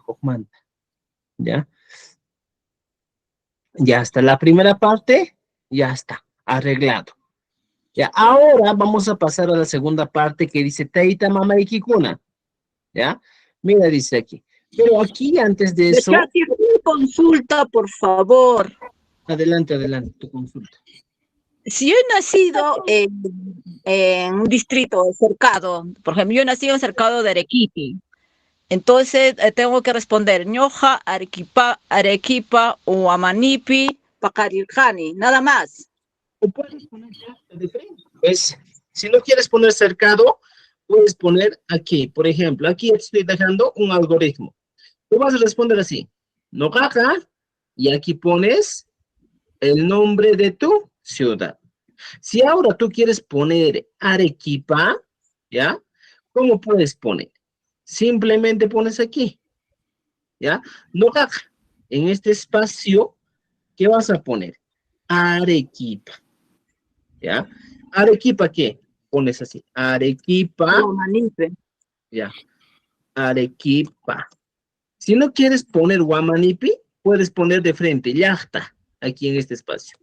Hojmanta. ¿Ya? Ya está. La primera parte, ya está, arreglado. Ya, ahora vamos a pasar a la segunda parte que dice Teita Mama Ikikuna. ¿Ya? Mira, dice aquí. Pero aquí, antes de eso, Yachaki, una consulta, por favor. adelante, tu consulta. Si yo he nacido en un distrito cercado, por ejemplo, yo he nacido en cercado de Arequipa, entonces tengo que responder Ñoja, Arequipa, Huamanipi, Pacarilcani, nada más. O puedes poner ya de frente. Pues, si no quieres poner cercado, puedes poner aquí. Por ejemplo, aquí estoy dejando un algoritmo. Tú vas a responder así. No caja, y aquí pones el nombre de tu ciudad. Si ahora tú quieres poner Arequipa, ¿ya? ¿Cómo puedes poner? Simplemente pones aquí, ¿ya? No caja. En este espacio, ¿qué vas a poner? Arequipa, ¿ya? Arequipa, ¿qué? Pones así, Arequipa, Huamanipi. ¿ya? Arequipa. Si no quieres poner Guamanipi, puedes poner de frente, Llajta, aquí en este espacio.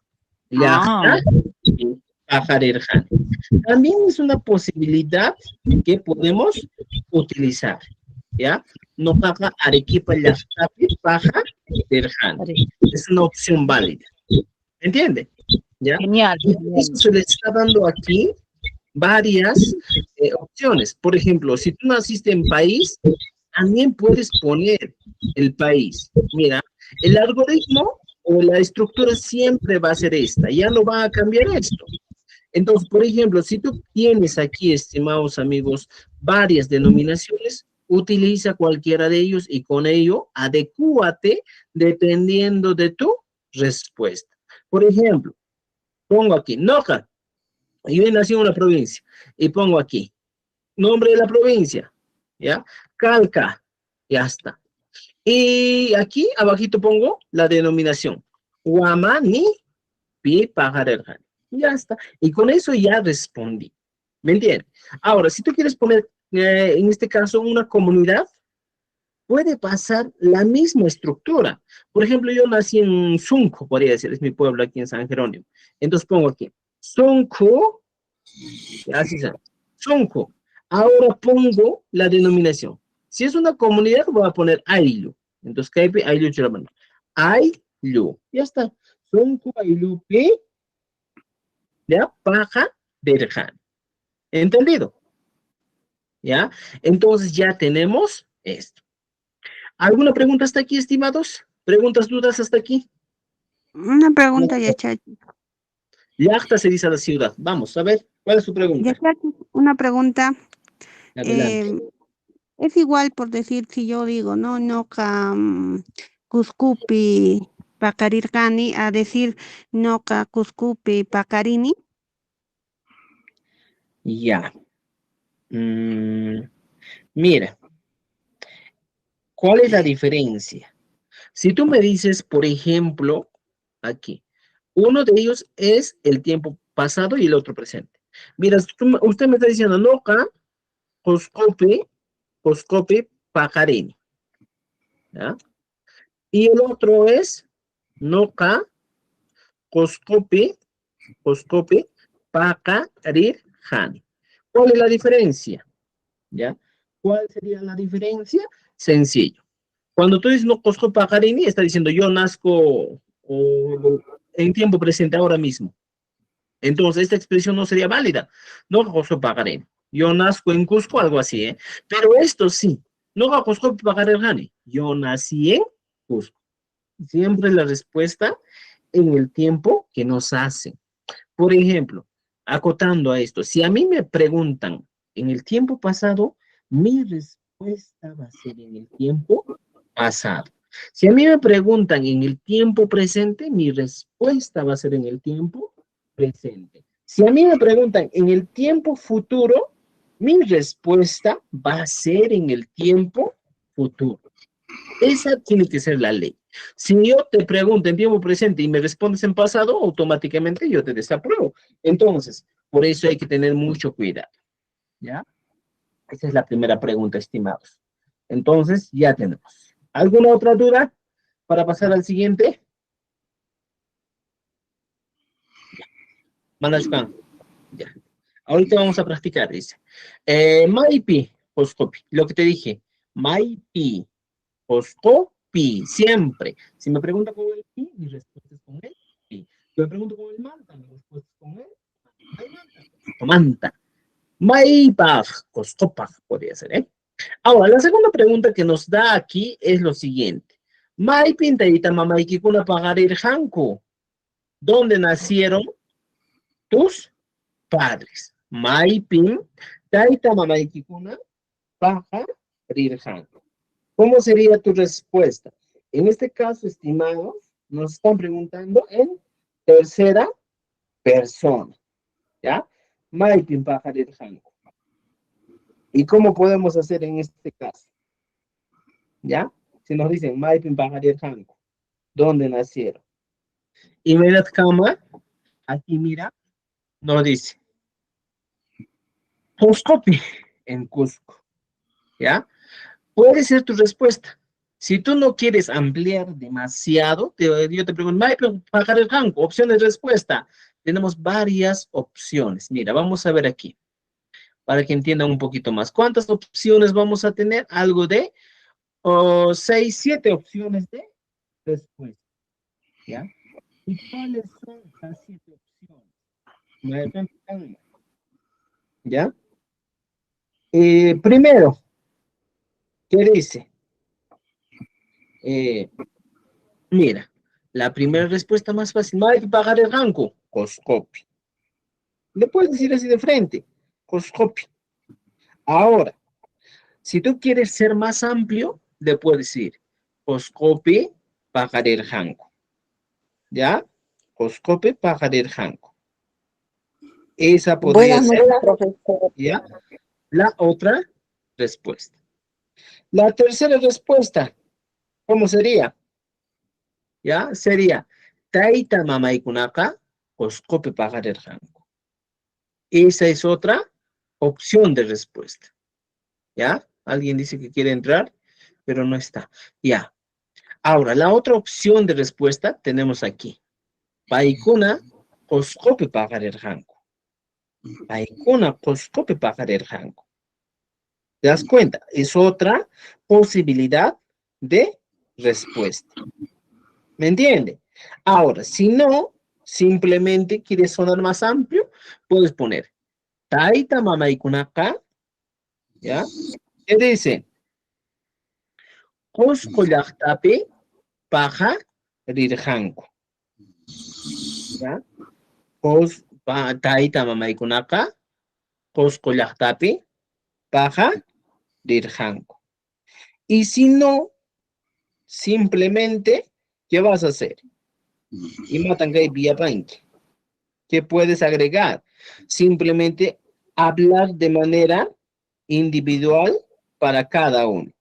Ah, Llajta y Pajarerján. También es una posibilidad que podemos utilizar, ¿ya? No paga Arequipa, Llajta, Pajarerján. Es una opción válida. ¿Entiende? ¿Ya? genial, Y por eso genial. se le está dando aquí varias opciones. Por ejemplo, si tú naciste en país, también puedes poner el país. Mira, el algoritmo o la estructura siempre va a ser esta, ya no va a cambiar esto. Entonces, por ejemplo, si tú tienes aquí, estimados amigos, varias denominaciones, utiliza cualquiera de ellos y con ello adecúate dependiendo de tu respuesta. Por ejemplo, pongo aquí, Noja, yo nací en una provincia y pongo aquí, nombre de la provincia, ¿ya? Calca, ya está. Y aquí abajito pongo la denominación, Huamani Pi Pajarerjani. Ya está. Y con eso ya respondí. ¿Me entiendes? Ahora, si tú quieres poner, en este caso, una comunidad, puede pasar la misma estructura. Por ejemplo, yo nací en Sunco, podría decir, es mi pueblo aquí en San Jerónimo. Entonces pongo aquí, Sunco, así se llama, Sunco. Ahora pongo la denominación. Si es una comunidad, voy a poner Ailu. Entonces, Kaipi, Ailu, Churamano. Ailu. Ya está. Sunco, Ailu, Pi, ¿ya? Paja, Berjan. ¿Entendido? ¿Ya? Entonces ya tenemos esto. ¿Alguna pregunta hasta aquí, estimados? ¿Preguntas, dudas hasta aquí? Una pregunta, Yachaki. Yachta se dice a la ciudad. Vamos, a ver, ¿cuál es su pregunta? Yachaki, una pregunta. Adelante. Es igual por decir, si yo digo, no, no, Cuscupi, Pacarircani, a decir, no, Cuscupi, Pacarini. Ya. Mm, mira, ¿cuál es la diferencia? Si tú me dices, por ejemplo, aquí, uno de ellos es el tiempo pasado y el otro presente. Mira, usted me está diciendo, no, Cuscupi, Pacarini. ¿Ya? Y el otro es Noca, Coscope, Pacarirjani. ¿Cuál es la diferencia? ¿Ya? ¿Cuál sería la diferencia? Sencillo. Cuando tú dices no Coscope Pacarini, está diciendo yo nazco en tiempo presente ahora mismo. Entonces, esta expresión no sería válida. No Coscope Pacarini. Yo nazco en Cusco, algo así, ¿eh? Pero esto sí. No Coscope Pacarirjani. Yo nací en Cusco. Siempre la respuesta en el tiempo que nos hacen. Por ejemplo, acotando a esto, si a mí me preguntan en el tiempo pasado, mi respuesta va a ser en el tiempo pasado. Si a mí me preguntan en el tiempo presente, mi respuesta va a ser en el tiempo presente. Si a mí me preguntan en el tiempo futuro, mi respuesta va a ser en el tiempo futuro. Esa tiene que ser la ley. Si yo te pregunto en tiempo presente y me respondes en pasado, automáticamente yo te desapruebo. Entonces, por eso hay que tener mucho cuidado. ¿Ya? Esa es la primera pregunta, estimados. Entonces, ya tenemos. ¿Alguna otra duda para pasar al siguiente? Manashkan. Ya. Ahorita vamos a practicar, dice. Maipi, Hoscopi. Lo que te dije. Maipi, Hoscopi. Siempre. Si me pregunta con el pi, mi respuesta es con el pi. Si me pregunto con el manta, mi respuesta es con el manta. Maipaj, Hoscopaj, podría ser, ¿eh? Ahora, la segunda pregunta que nos da aquí es lo siguiente. Maipi, Taita, Mamaikikuna, Pagarir, Hanku. ¿Dónde nacieron tus padres? Maipin, Taita Mamaikikuna, Paja, Rirhan. ¿Cómo sería tu respuesta? En este caso, estimados, nos están preguntando en tercera persona, ¿ya? Maipin, Paja, Rirhan. ¿Y cómo podemos hacer en este caso? ¿Ya? Si nos dicen Maipin, Paja, Rirhan, ¿dónde nacieron? Y Medat Kama, aquí mira, nos dice Cuscopi, en Cusco, ¿ya? Puede ser tu respuesta. Si tú no quieres ampliar demasiado, yo te pregunto, Michael, bajar el rango, opciones de respuesta. Tenemos varias opciones. Mira, vamos a ver aquí, para que entiendan un poquito más. ¿Cuántas opciones vamos a tener? Algo de 6, 7 opciones de respuesta, ¿ya? ¿Y cuáles son las 7 opciones? ¿Ya? Primero, ¿qué dice? Mira, la primera respuesta más fácil, no hay que pagar el rango, Coscopi. Le puedes decir así de frente, Coscopi. Ahora, si tú quieres ser más amplio, le puedes decir, Coscopi, pagar el rango. ¿Ya? Coscopi, pagar el rango. Esa podría Buenas ser, noches, profesor. ¿ya? La otra respuesta. La tercera respuesta, ¿cómo sería? ¿Ya? Sería, Taita Mamaikunaka, Coscopi, pagar el rango. Esa es otra opción de respuesta. ¿Ya? Alguien dice que quiere entrar, pero no está. Ya. Ahora, la otra opción de respuesta tenemos aquí. Paikuna, Coscope pagar el rango. Paikuna, Coscope pagar el rango. ¿Te das cuenta? Es otra posibilidad de respuesta. ¿Me entiende? Ahora, si no, simplemente quieres sonar más amplio, puedes poner Taita Mamaikunaka, ¿ya? ¿Qué dice? Cusco llaqtapi paja rirqanku. ¿Ya? Tayta mamaykunaqa Cusco llaqtapi paja rirqanku. Y si no, simplemente, ¿qué vas a hacer? Y matan que viapanque. ¿Qué puedes agregar? Simplemente hablar de manera individual para cada uno.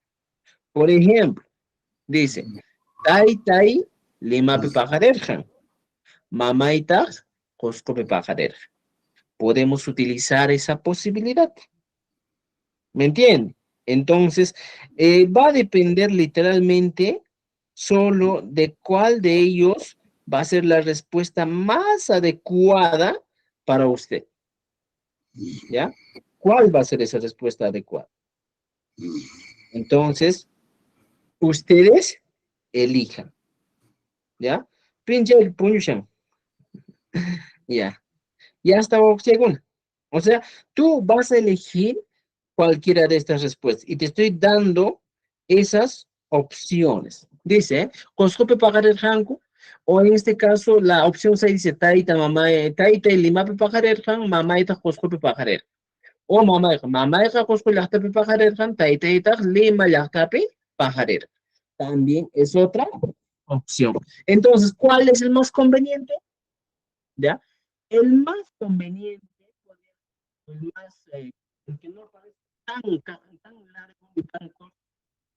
Por ejemplo, dice, Tai limapi pajarerjan, mamaitas coscope pajarerjan. Podemos utilizar esa posibilidad. ¿Me entienden? Entonces, va a depender literalmente solo de cuál de ellos va a ser la respuesta más adecuada para usted. ¿Ya? ¿Cuál va a ser esa respuesta adecuada? Entonces, ustedes elijan. ¿Ya? Pinche el puño. Ya. Ya está según. O sea, tú vas a elegir cualquiera de estas respuestas y te estoy dando esas opciones. Dice, Coscope pagar el rango, o en este caso la opción 6 dice Taita, mamá, Taita y Limape pagar el rango, mamá y Coscope pagar el. O mamá y Coscope Lactape pagar el rango, Taita y Lima Lactape pagar el. También es otra opción. Entonces, ¿cuál es el más conveniente? ¿Ya? El más conveniente, el más, el que no parece tan largo y tan corto,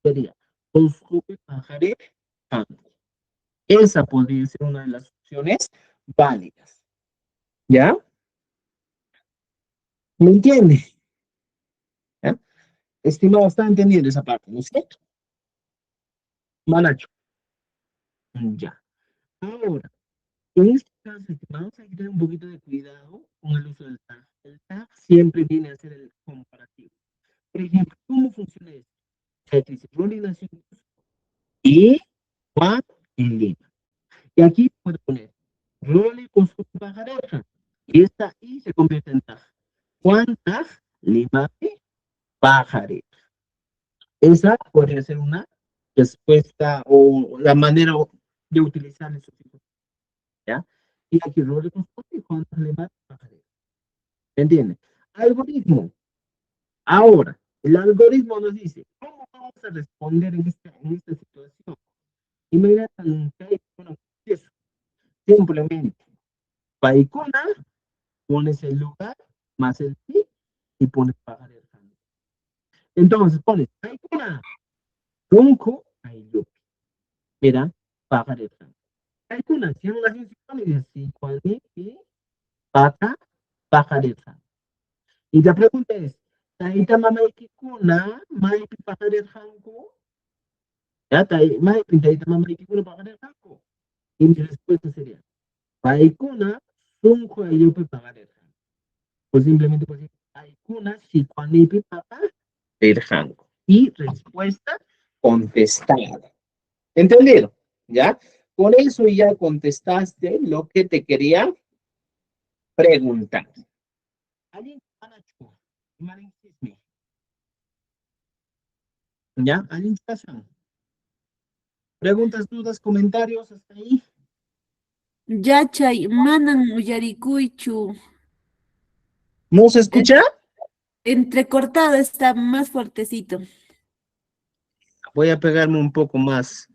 sería Cuscupe Pajaré Panco. Esa podría ser una de las opciones válidas. ¿Ya? ¿Me entiende? ¿Ya? Estimado, está entendiendo esa parte, ¿no es cierto? Manacho. Ya. Ahora, en este caso, estimados, hay que tener un poquito de cuidado con el uso del tag. El tag siempre viene a ser el comparativo. Por ejemplo, ¿cómo funciona esto? Se dice Ronnie nació en Cusco y Juan en Lima. Y aquí puedo poner Rolly con su pareja. Y esta I se convierte en tag. Juan tag, Lima pajareja. Esa podría ser una respuesta o la manera de utilizar el sufijo. ¿Ya? Y aquí Rolly con su y Juan tag, Lima pajareja. ¿Me entiendes? Algoritmo. Ahora, el algoritmo nos dice, ¿cómo vamos a responder en esta situación? Inmediatamente, bueno, eso, simplemente, paikuna, pones el lugar más el sí y pones pagaré. Entonces, pones paikuna, runco, ayupi. Mira, pagaré. Paikuna, si no las instrucciones, si cuál y pata, pagaré. Y la pregunta es, ¿taita mamaikikuna, maipi pagaré hanko? Ya, maipi, taita mamaikikuna, pagaré hanko. Y mi respuesta sería, paikuna, runco, ayupi, pagaré. Pues simplemente pues algunas psicoanipi para Berjango. Y respuesta contestada. ¿Entendido? ¿Ya? Con eso ya contestaste lo que te quería preguntar. ¿Alguien ¿Ya? ¿Alguien pasa? ¿Preguntas, dudas, comentarios hasta ahí? Yachay, manan uyarikuychu. ¿No se escucha? Entrecortado está más fuertecito. Voy a pegarme un poco más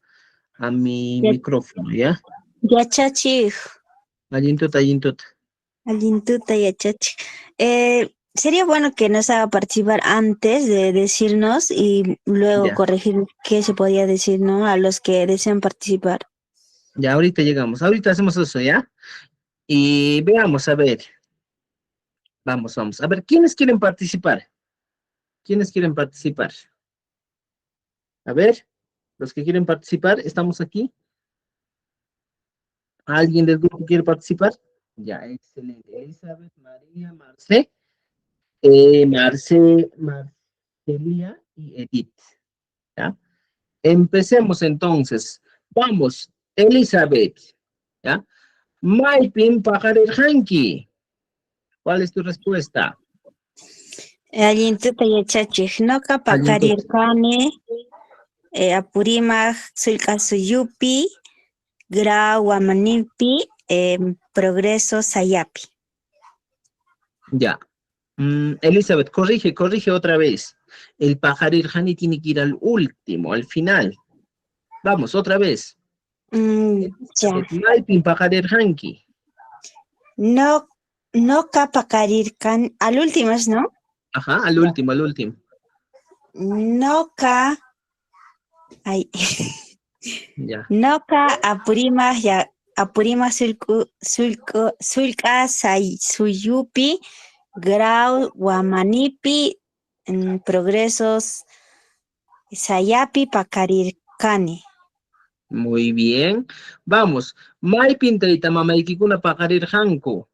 a mi Ya, micrófono, ¿ya? Yachachi, Allintuta, allintuta. Alintuta Yachachi. Sería bueno que nos haga participar antes de decirnos y luego Ya. corregir qué se podía decir, ¿no? A los que desean participar. Ya, ahorita llegamos. Ahorita hacemos eso, ¿ya? Y veamos, a ver. Vamos, vamos. A ver, ¿quiénes quieren participar? ¿Quiénes quieren participar? A ver, los que quieren participar, estamos aquí. ¿Alguien del grupo quiere participar? Ya, excelente. Elizabeth, María, Marce, Marcelia y Edith. ¿Ya? Empecemos entonces. Vamos, Elizabeth. ¿Ya? Maipin Pajarer. ¿Cuál es tu respuesta? Alintuta Yachachi, noka Allintot. pakarirkani, Apurimaj, Sulkasuyupi, Grauamanipi, Progreso Sayapi. Ya. Elizabeth, corrige otra vez. El pajarirjani tiene que ir al último, al final. Vamos, otra vez. Ya. Maipin pajarirjanki. No, noka pakarirkan, al último es, ¿no? Ajá, al último, al último. Noka, ay, Ya. noka apurima sulka suyupi, grau guamanipi, progresos sayapi pakarirkani. Muy bien. Vamos. Maipin taita mamaikikuna pajarirjanku.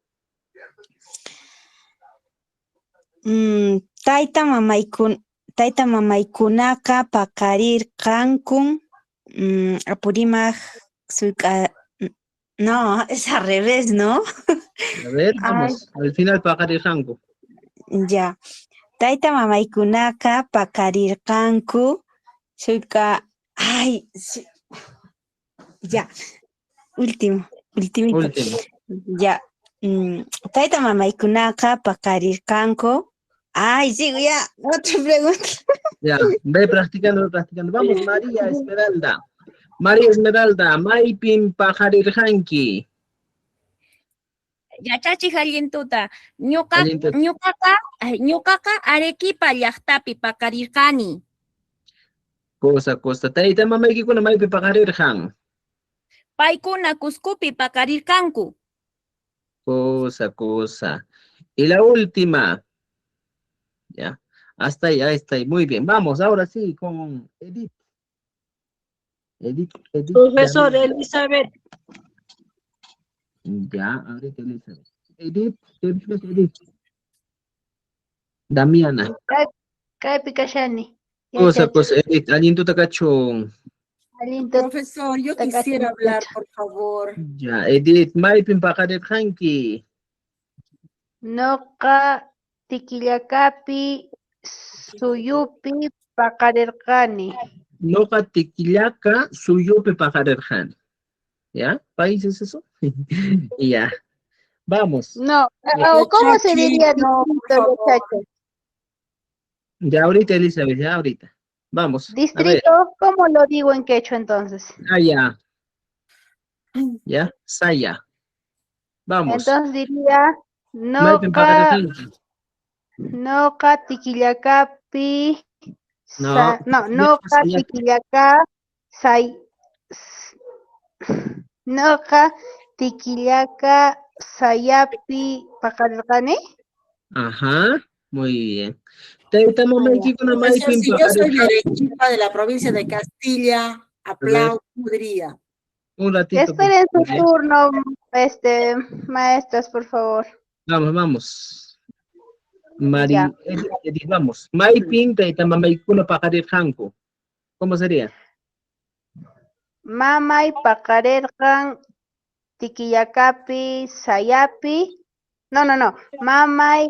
Taita mamaykunaka pakarirkankun, apurimaj sulka. No, es al revés, ¿no? A ver, Ay, vamos. Al final pajarirjanku. ya. Taita mamaykunaka pakarirkanku, sulka. Ay, ya. Ultimito. Último. Ya. Taita mamaykunaka pakarirkanku. Ay, sigo ya. Otra pregunta. Ya, ve practicando, ve practicando. Vamos, María Esmeralda. María Esmeralda, Maipin pajarirjanki. Yachachi Hallintuta, Allintot. ñuqaqa Arequipa llaqtapi pakarirkani. Cosa. Taita mamaikikuna maypi pajarirjan. Paykuna Cuscupi pakarirkanku. Cosa. Y la última. Ya. Hasta ahí, está ahí. Muy bien. Vamos, ahora sí, con Edith. Edith. Profesor Damiana. Elizabeth. Ya, ahorita Elizabeth. Edith, Edith. Damiana. Kaypi kashani. Cosa, Edith. Aliento takachon. Alinto Profesor, yo Taca- quisiera hablar, por favor. Ya, Edith. Maipin pakaret hanki. noqa tikillakapi suyupi paqarirqani. Noqa tiquillaca suyupe pajarerjan. ¿Ya? ¿País es eso? Ya. Vamos. No, Ya, ¿cómo se Chachi, diría no, por distrito, favor. muchachos? Ya ahorita, Elizabeth, ya ahorita. Vamos. A ver. Distrito, ¿cómo lo digo en quechua entonces? Saya. ¿Ya? Saya. Vamos. Entonces diría Maipin noqa pajarerjan. noqa tikillakapi No, noqa Saya. tikillaka noqa tikillaka sayapi paqarirqani. Ajá. Muy bien. Te mamá aquí con una Profesor, Maipin si yo soy de pajarerjan. Arequipa, de la provincia de Castilla, aplaudo, diría. Un ratito. por Esperen su favor, ¿eh? turno, maestras, por favor. Vamos. Mari, Ya. Edith, vamos. Maipin, te mamá con pajarerjanco. ¿Cómo sería? Mamay paqarirqan tikillakapi sayapi. No. Mamay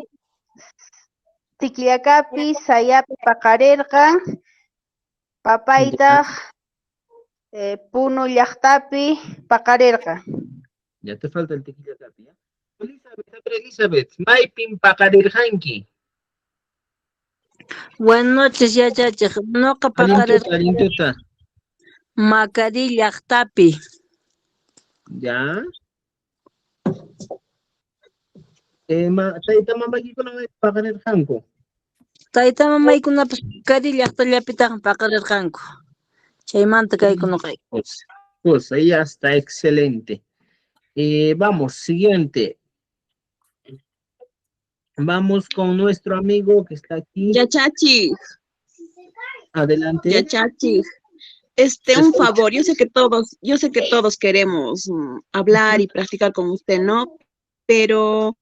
tikillakapi sayapi paqarirqan papaytaq punu llaqtapi paqarirqan. Ya te falta el tequila capi, ¿ya? Elizabeth, Maipin pajarerjanki. Buenas noches, yachachi. Noqa paqarir Alintuta. Macari llaqtapi. Ya. Tayta mamakikuna pajarerjanku. Tayta mamaykunapas Macari llaqtallapitaqa paqarirqanku. Chaymanta kaykunuqa. Pues ahí ya está, excelente. Vamos, siguiente. Vamos con nuestro amigo que está aquí. Yachachi, Adelante. Yachachi, Te un escucho. favor, yo sé que todos queremos hablar y practicar con usted, ¿no? Pero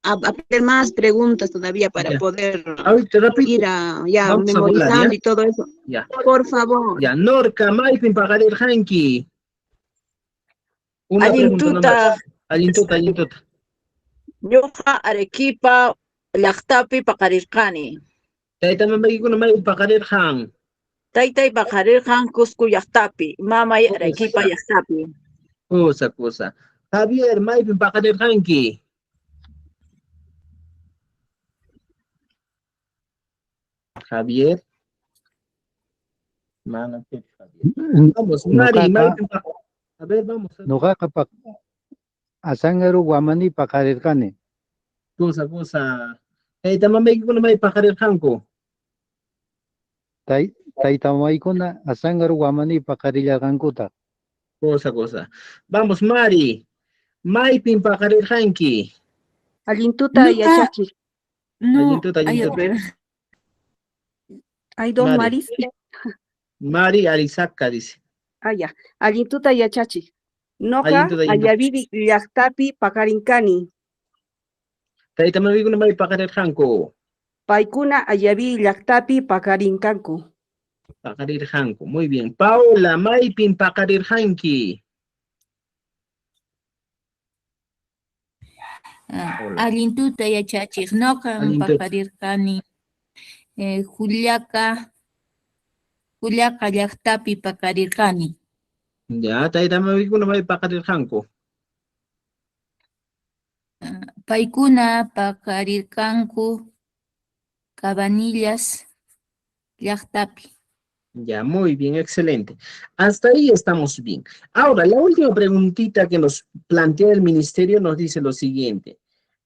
a hacer más preguntas todavía para Ya. poder Ahorita rápido. ir ya Vamos a volar, memorizando ¿ya? y todo eso. Ya. Por favor. Ya. Norca, Maipin pajarerjanki. Una pregunta nomás. Alintuta, Alintuta. ñuqa Arequipa llaqtapi paqarirqani. Tayta mamakikuna Maipin pajarerjan. Taytay paqarirqan Cusco llaqtapi. Mamay Arequipa llaqtapi. Cosa. Javier, Maipin pajarerjanki. Javier. Mana, Javier. Vamos, Mari, Nuqaqa- Maipin A ver, vamos. Nuqaqa Asangaru Guamani paqarirqani. Cosa. Tayta mamakikuna Maipin pajarerjanku. Taytamaykuna Asangaru Guamani paqarillarqankuta. Cosa. Vamos, Mari. Maipin pajarerjanki. Alintuta yachachi. No, Alintuta. ay, a ver. Hay dos Mari. Maris. Mari Arisaka dice. Ya. Alintuta yachachi. Noqa Alintuta, alintuta. ayavivi llaqtapi paqarinkani. Tayta mamakikuna Maipin pajarerjanku. Paykuna ayavi llaqtapi paqarinkanku. Pajarerjanku. Muy bien. Paula, Maipin pajarerjanki. Hola. Alintuta yachachiq noqa Alintuta. paqarirqani Juliaca llaqtapi paqarirqani. Ya, tayta mamakikuna Maipin pajarerjanku. Paykuna paqarirqanku Cabanillas llaqtapi. Ya, muy bien, excelente. Hasta ahí estamos bien. Ahora, la última preguntita que nos plantea el ministerio nos dice lo siguiente.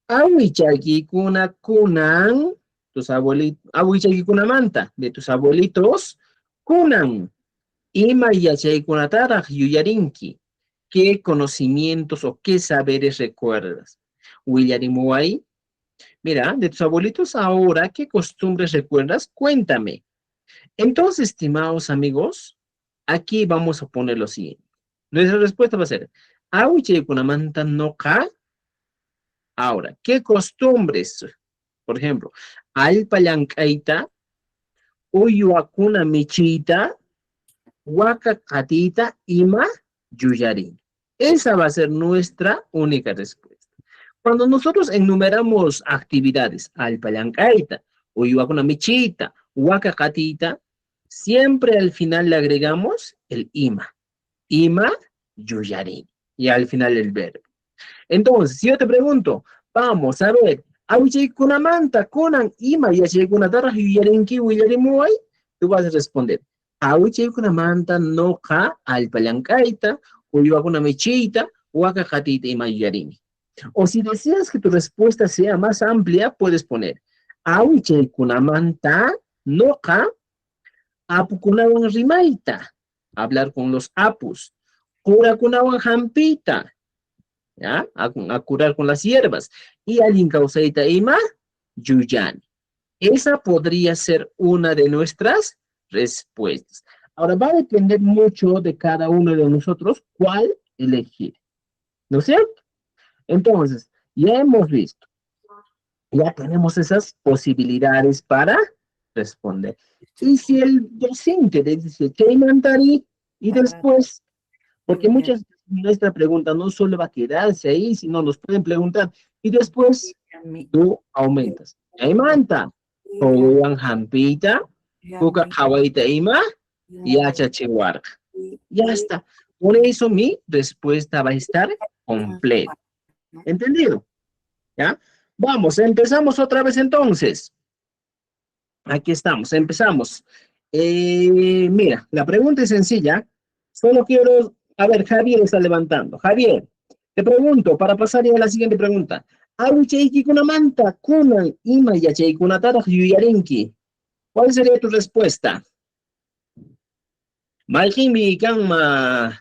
Awichakikuna kunan, tus abuelitos, awichakikuna manta, de tus abuelitos, kunan, ima yachaykunataraq yuyarinki, ¿qué conocimientos o qué saberes recuerdas? Willarimuay, Mira, de tus abuelitos ahora, ¿qué costumbres recuerdas? Cuéntame. Entonces, estimados amigos, aquí vamos a poner lo siguiente. Nuestra respuesta va a ser, manta noca. Ahora, ¿qué costumbres? Por ejemplo, alpayancaita, uyuakuna michita, huacacatita, ima, yuyarin. Esa va a ser nuestra única respuesta. Cuando nosotros enumeramos actividades, alpayancaita, uyuakuna michita, huacacatita, siempre al final le agregamos el ima. Ima, yuyarin. Y al final el verbo. Entonces, si yo te pregunto, vamos a ver, manta kunan ima yachaykunatara yuyarinki willarimuway, tú vas a responder, manta noqa alpallankayta, uywakuna michiyta, wakaqatiyta ima yuyarini. O si deseas que tu respuesta sea más amplia, puedes poner, manta noqa apukunawan rimayta, hablar con los apus, kurakunawan hampita, ¿ya? A curar con las hierbas. Y alguien causaita ima, yuyani. Esa podría ser una de nuestras respuestas. Ahora va a depender mucho de cada uno de nosotros cuál elegir. ¿No es cierto? Entonces, ya hemos visto. Ya tenemos esas posibilidades para responder. Y si el docente le dice, ¿qué mandari? Y después, porque muchas veces nuestra pregunta no solo va a quedarse ahí, sino nos pueden preguntar, y después tú aumentas. ¿Qué manta? Kogan hampita, kuka hawaita ima, y achachihuarca. Ya está. Por eso mi respuesta va a estar completa. ¿Entendido? ¿Ya? Vamos, empezamos otra vez entonces. Aquí estamos, empezamos. Mira, la pregunta es sencilla. Solo quiero, a ver, Javier está levantando. Javier, te pregunto, para pasar ya a la siguiente pregunta. Manta, kunan, ima, yachaykunatara, yuyarinki. ¿Cuál sería tu respuesta? Malkimi, Kanma.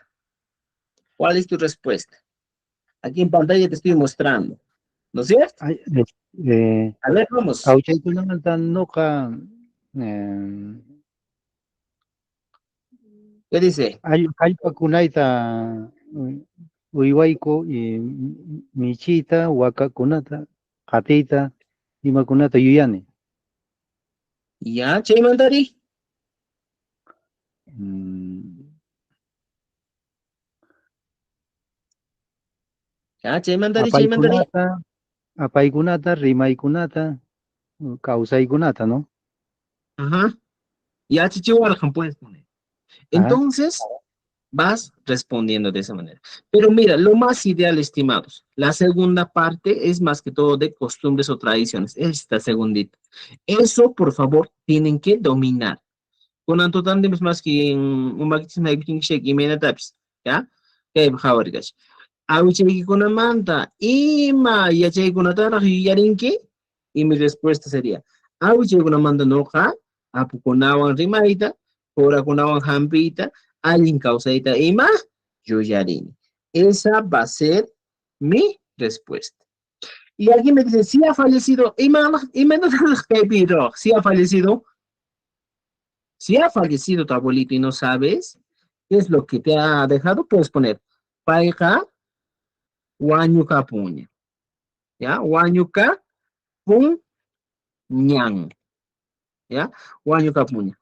¿Cuál es tu respuesta? Aquí en pantalla te estoy mostrando. ¿No es cierto? A ver, vamos. Auchaykunamanta noqa ¿Qué dice? Allpakunayta uywayku y michita, wakakunata, qatiyta, imakunata yuyani. Ya, chaymantari. Ya, chaymantari. Apaykunata, rimaykunata, kawsaykunata, ¿no? Ajá. Ya, chichihuarjan puedes poner. Entonces, vas respondiendo de esa manera. Pero mira, lo más ideal, estimados, la segunda parte es más que todo de costumbres o tradiciones. Esta segundita. Eso, por favor, tienen que dominar. Con Antotan de más que en un baquitis na ibting shake y mena taps. ¿Ya? Que javargas. Awicheki con manta. Ima yacheki con atara yarinki. Y mi respuesta sería: Awicheki con manta noja. Apukunawan rimaita. Korakunawan hampita. Alguien causaita ima, yuyarini. Esa va a ser mi respuesta. Y alguien me dice, ¿sí ha fallecido? ¿Sí ha fallecido? Si ha fallecido tu abuelito y no sabes qué es lo que te ha dejado, puedes poner paika wañuka puña. ¿Ya? Wañuka puñan. ¿Ya? Wañuka puña.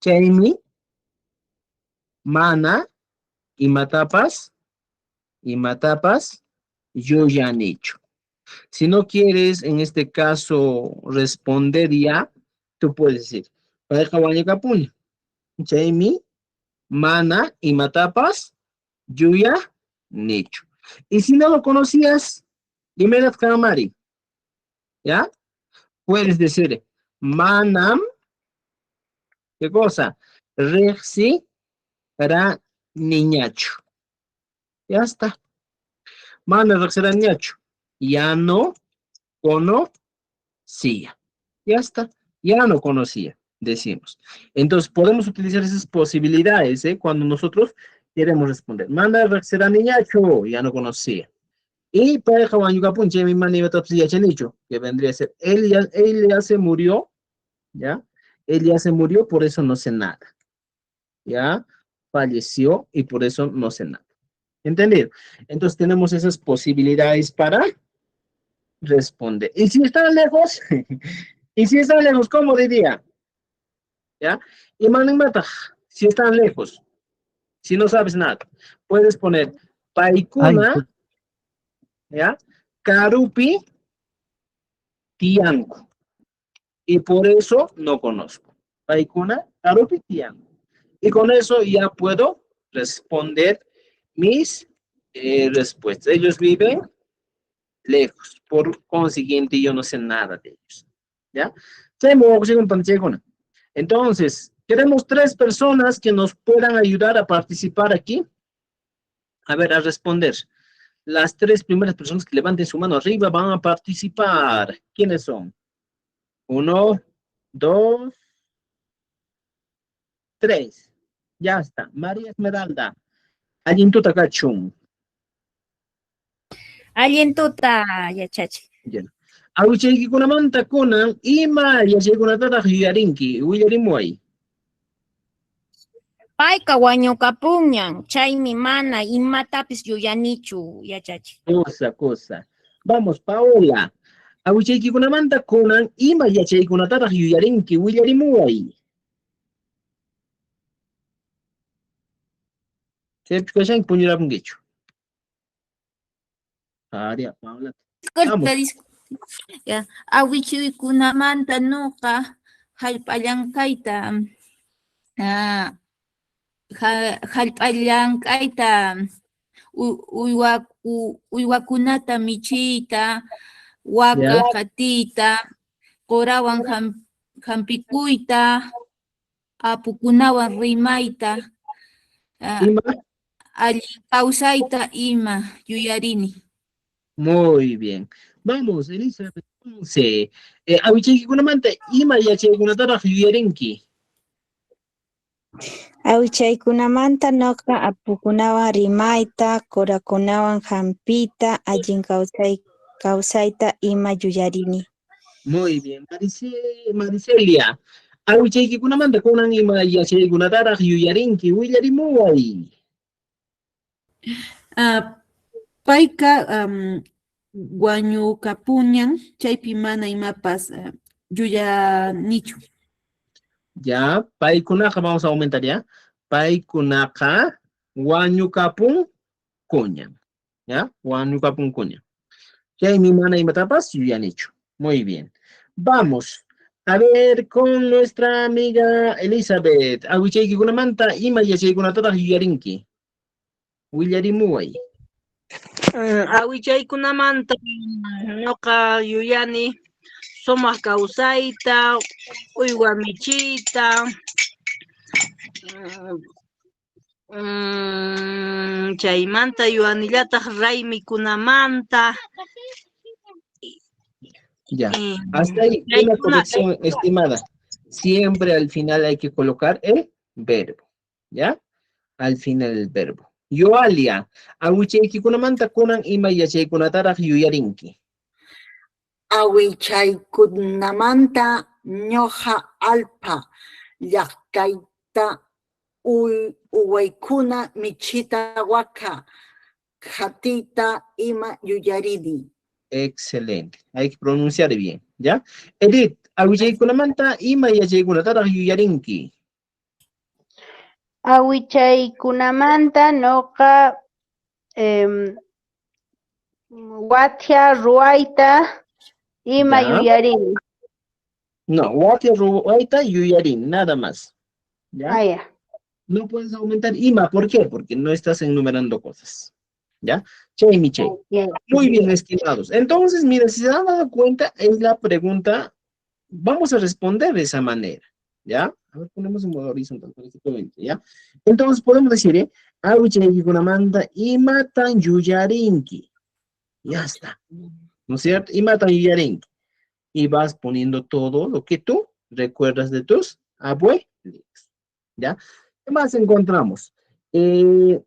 Chaimi mana imatapas yuyanichu. Si no quieres, en este caso, responder ya, tú puedes decir, pareja wañuka puña. Chaimi mana imatapas yuyanichu. Y si no lo conocías, dime la Kamari. ¿Ya? Puedes decir, manam, ¿qué cosa? Rexi ra niñacho. Ya está. Mana rexi ra niñacho. Ya no conocía. Ya está. Ya no conocía, decimos. Entonces, podemos utilizar esas posibilidades, cuando nosotros queremos responder. Mana rexi ra niñacho. Ya no conocía. Y pareja Wanyukapunche, mi mani dicho, que vendría a ser, él ya se murió, ¿ya? Él ya se murió, por eso no sé nada, ¿ya? Falleció y por eso no sé nada. ¿Entendido? Entonces tenemos esas posibilidades para responder. Y si están lejos, y si están lejos, ¿cómo diría? ¿Ya? Y mata, si están lejos, si no sabes nada, puedes poner Ay, paikuna, ¿ya? Karupi, tianco. Y por eso no conozco. Paikuna, Karupi, tianco. Y con eso ya puedo responder mis respuestas. Ellos viven lejos, por consiguiente yo no sé nada de ellos. ¿Ya? Entonces, queremos 3 personas que nos puedan ayudar a participar aquí. A ver, a responder. Las 3 primeras personas que levanten su mano arriba van a participar. ¿Quiénes son? 1, 2, 3. Ya está. María Esmeralda. Ayintuta Kachun. Allentuta, yachachi. Ya. Awichayki kunamanta kunan ima yachaykunatata yuyarinki. Willarimuay. Payka wañukapunñan, chaymi mana imatapis yuyanichu, yachachi. Cosa. Vamos, Paola. Awichaykikunamanta kunan ima yachaykunatataq yuyarinki willarimuway. Chaypikashanki puñurapunkichu. Aria, Paola. Disculpa, ya. Awichuykunamanta nuqa hallp'allankayta, hallp'allankayta uywakunata michiyta, waka qatiyta, qurawan hampikuyta, apukunawan rimayta, allin kawsayta ima yuyarini. Muy bien. Vamos, Elizabeth. Entonces, awichaykikunamanta ima yachaykunatataq yuyarinki. Awichaykunamanta noqa apukunawan rimayta, kurakunawan hampita, allin kawsayta ima yuyarini. Muy bien. Maricelia. Awichaykikunamanta kunan ima yachaykunatataq yuyarinki willarimuway. Payka wañukapuñan, chaypi mana imapas yuyanichu. Ya, paykunaqa vamos a aumentar ya. Paykunaqa wañukapun kuñan. ¿Ya? Wañukapun kuñan. Chaymi mana imatapas yuyanichu. Muy bien. Vamos a ver con nuestra amiga Elizabeth. Awichaykikunamanta ima yachaykunatataq yuyarinki. Willarimuway. Awichaykunamanta ñuqa yuyani sumaq kawsayta, uywa michiyta, chaymanta yuyanillataq raymikunamanta. Ya, hasta ahí una corrección, estimada. Siempre al final hay que colocar el verbo, ¿ya? Al final el verbo. Yoalia, awichaykikunamanta kunan ima yachaykunataraq yuyarinki. Awichaykunamanta ñuqa alpa llaqtayta uwaykuna michita waka qatiyta ima yuyarini. Excelente, hay que pronunciar bien, ¿ya? Edith, awichaykunamanta ima yachaykunataraq yuyarinki. Awichaykunamanta ñuqa watya ruwayta ima Ya. yuyarini. No, watya ruwayta yuyarini, nada más. ¿Ya? Ya. No puedes aumentar ima, ¿por qué? Porque no estás enumerando cosas. ¿Ya? Chay. Muy bien, estimados. Entonces, mira, si se han dado cuenta, es la pregunta, vamos a responder de esa manera. ¿Ya? A ver, ponemos en modo horizontal para que todo entre, ¿ya? Entonces, podemos decir, awichaykikunamanta imatan yuyarinki. Ya está. ¿No es cierto? Imatan yuyarinki. Y vas poniendo todo lo que tú recuerdas de tus abuelos. ¿Ya? ¿Qué más encontramos? ¿Qué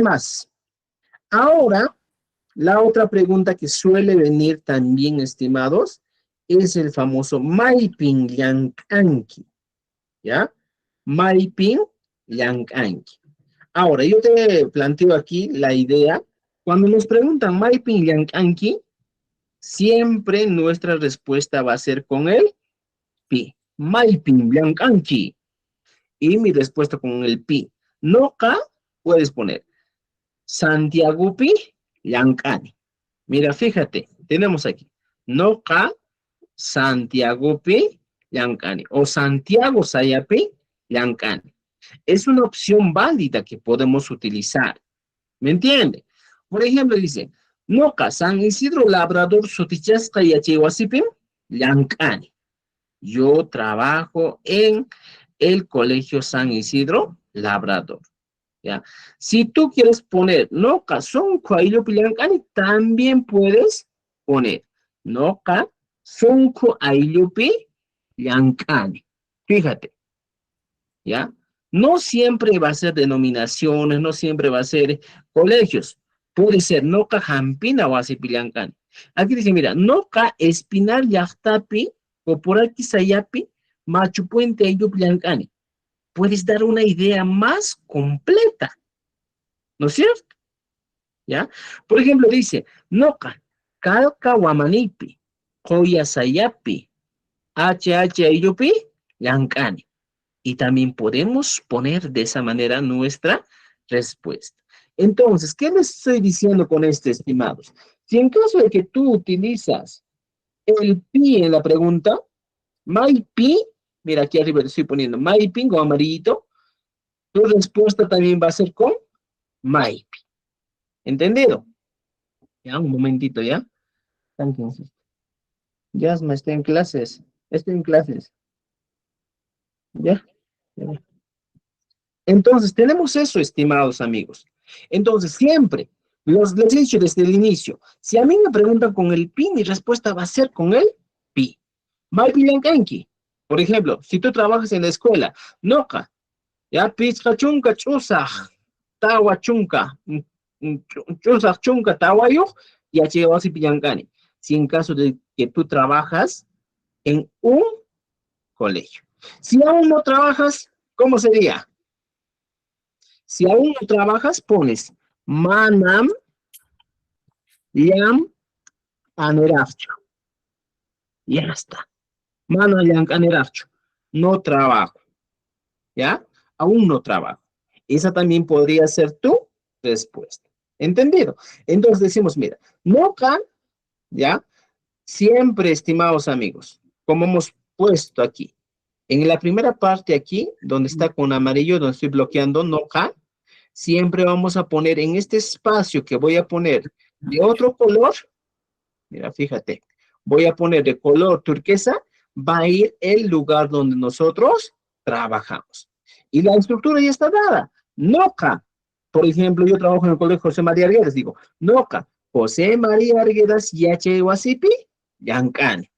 más? Ahora La otra pregunta que suele venir también, estimados, es el famoso Maipin Llank'anki, ¿ya? Maipin Llank'anki. Ahora, yo te planteo aquí la idea. Cuando nos preguntan Maipin Llank'anki, siempre nuestra respuesta va a ser con el pi. Maipin Llank'anki. Y mi respuesta con el pi. Noca, puedes poner Santiagupi Llank'ani. Mira, fíjate, tenemos aquí Noca Santiagupi Llank'ani o Santiago Sayapi Llank'ani. Es una opción válida que podemos utilizar. ¿Me entiende? Por ejemplo, dice, Noca San Isidro Labrador Sutichasca Yachihuasipim Llank'ani. Yo trabajo en el Colegio San Isidro Labrador. ¿Ya? Si tú quieres poner Noca Sonco Ayupi Llank'ani, también puedes poner Noca Sonco Ayupi Llank'ani. Fíjate. ¿Ya? No siempre va a ser denominaciones, no siempre va a ser colegios. Puede ser Noca Jampina o Asipi Llank'ani. Aquí dice, mira, Noca Espinar Yachtapi o por aquí Sayapi Machu Puente Ayupi Llank'ani. Puedes dar una idea más completa, ¿no es cierto? ¿Ya? Por ejemplo, dice, Noca, Calca Guamanipi, Coya Sayapi, HH Ayupi, Llank'ani. Y también podemos poner de esa manera nuestra respuesta. Entonces, ¿qué les estoy diciendo con esto, estimados? Si en caso de que tú utilizas el pi en la pregunta, my pi, mira aquí arriba le estoy poniendo my pi con amarillito, tu respuesta también va a ser con my pi. ¿Entendido? Ya, un momentito, ¿ya? Yasma, estoy en clases. Estoy en clases. ¿Ya? Entonces, tenemos eso, estimados amigos. Entonces, siempre, les he dicho desde el inicio, si a mí me preguntan con el pi, mi respuesta va a ser con el pi. Maypi Llank'anki. Por ejemplo, si tú trabajas en la escuela, Noca, ya, pizca chunca chusaj, tawa chunca, chusaj chunca tawayo, y achewasi Llank'ani. Si en caso de que tú trabajas en un colegio. Si aún no trabajas, ¿cómo sería? Si aún no trabajas, pones manam yam anerafcho. Ya está. Manam yam anerafcho. No trabajo. ¿Ya? Aún no trabajo. Esa también podría ser tu respuesta. ¿Entendido? Entonces decimos, mira, no can, ¿ya? Siempre, estimados amigos, como hemos puesto aquí, en la primera parte aquí, donde está con amarillo, donde estoy bloqueando, no can, siempre vamos a poner en este espacio que voy a poner de otro color, mira, fíjate, voy a poner de color turquesa, va a ir el lugar donde nosotros trabajamos. Y la estructura ya está dada. Noca, por ejemplo, yo trabajo en el colegio José María Arguedas, digo, Noca, José María Arguedas, Yache Wasipi, Llank'ani.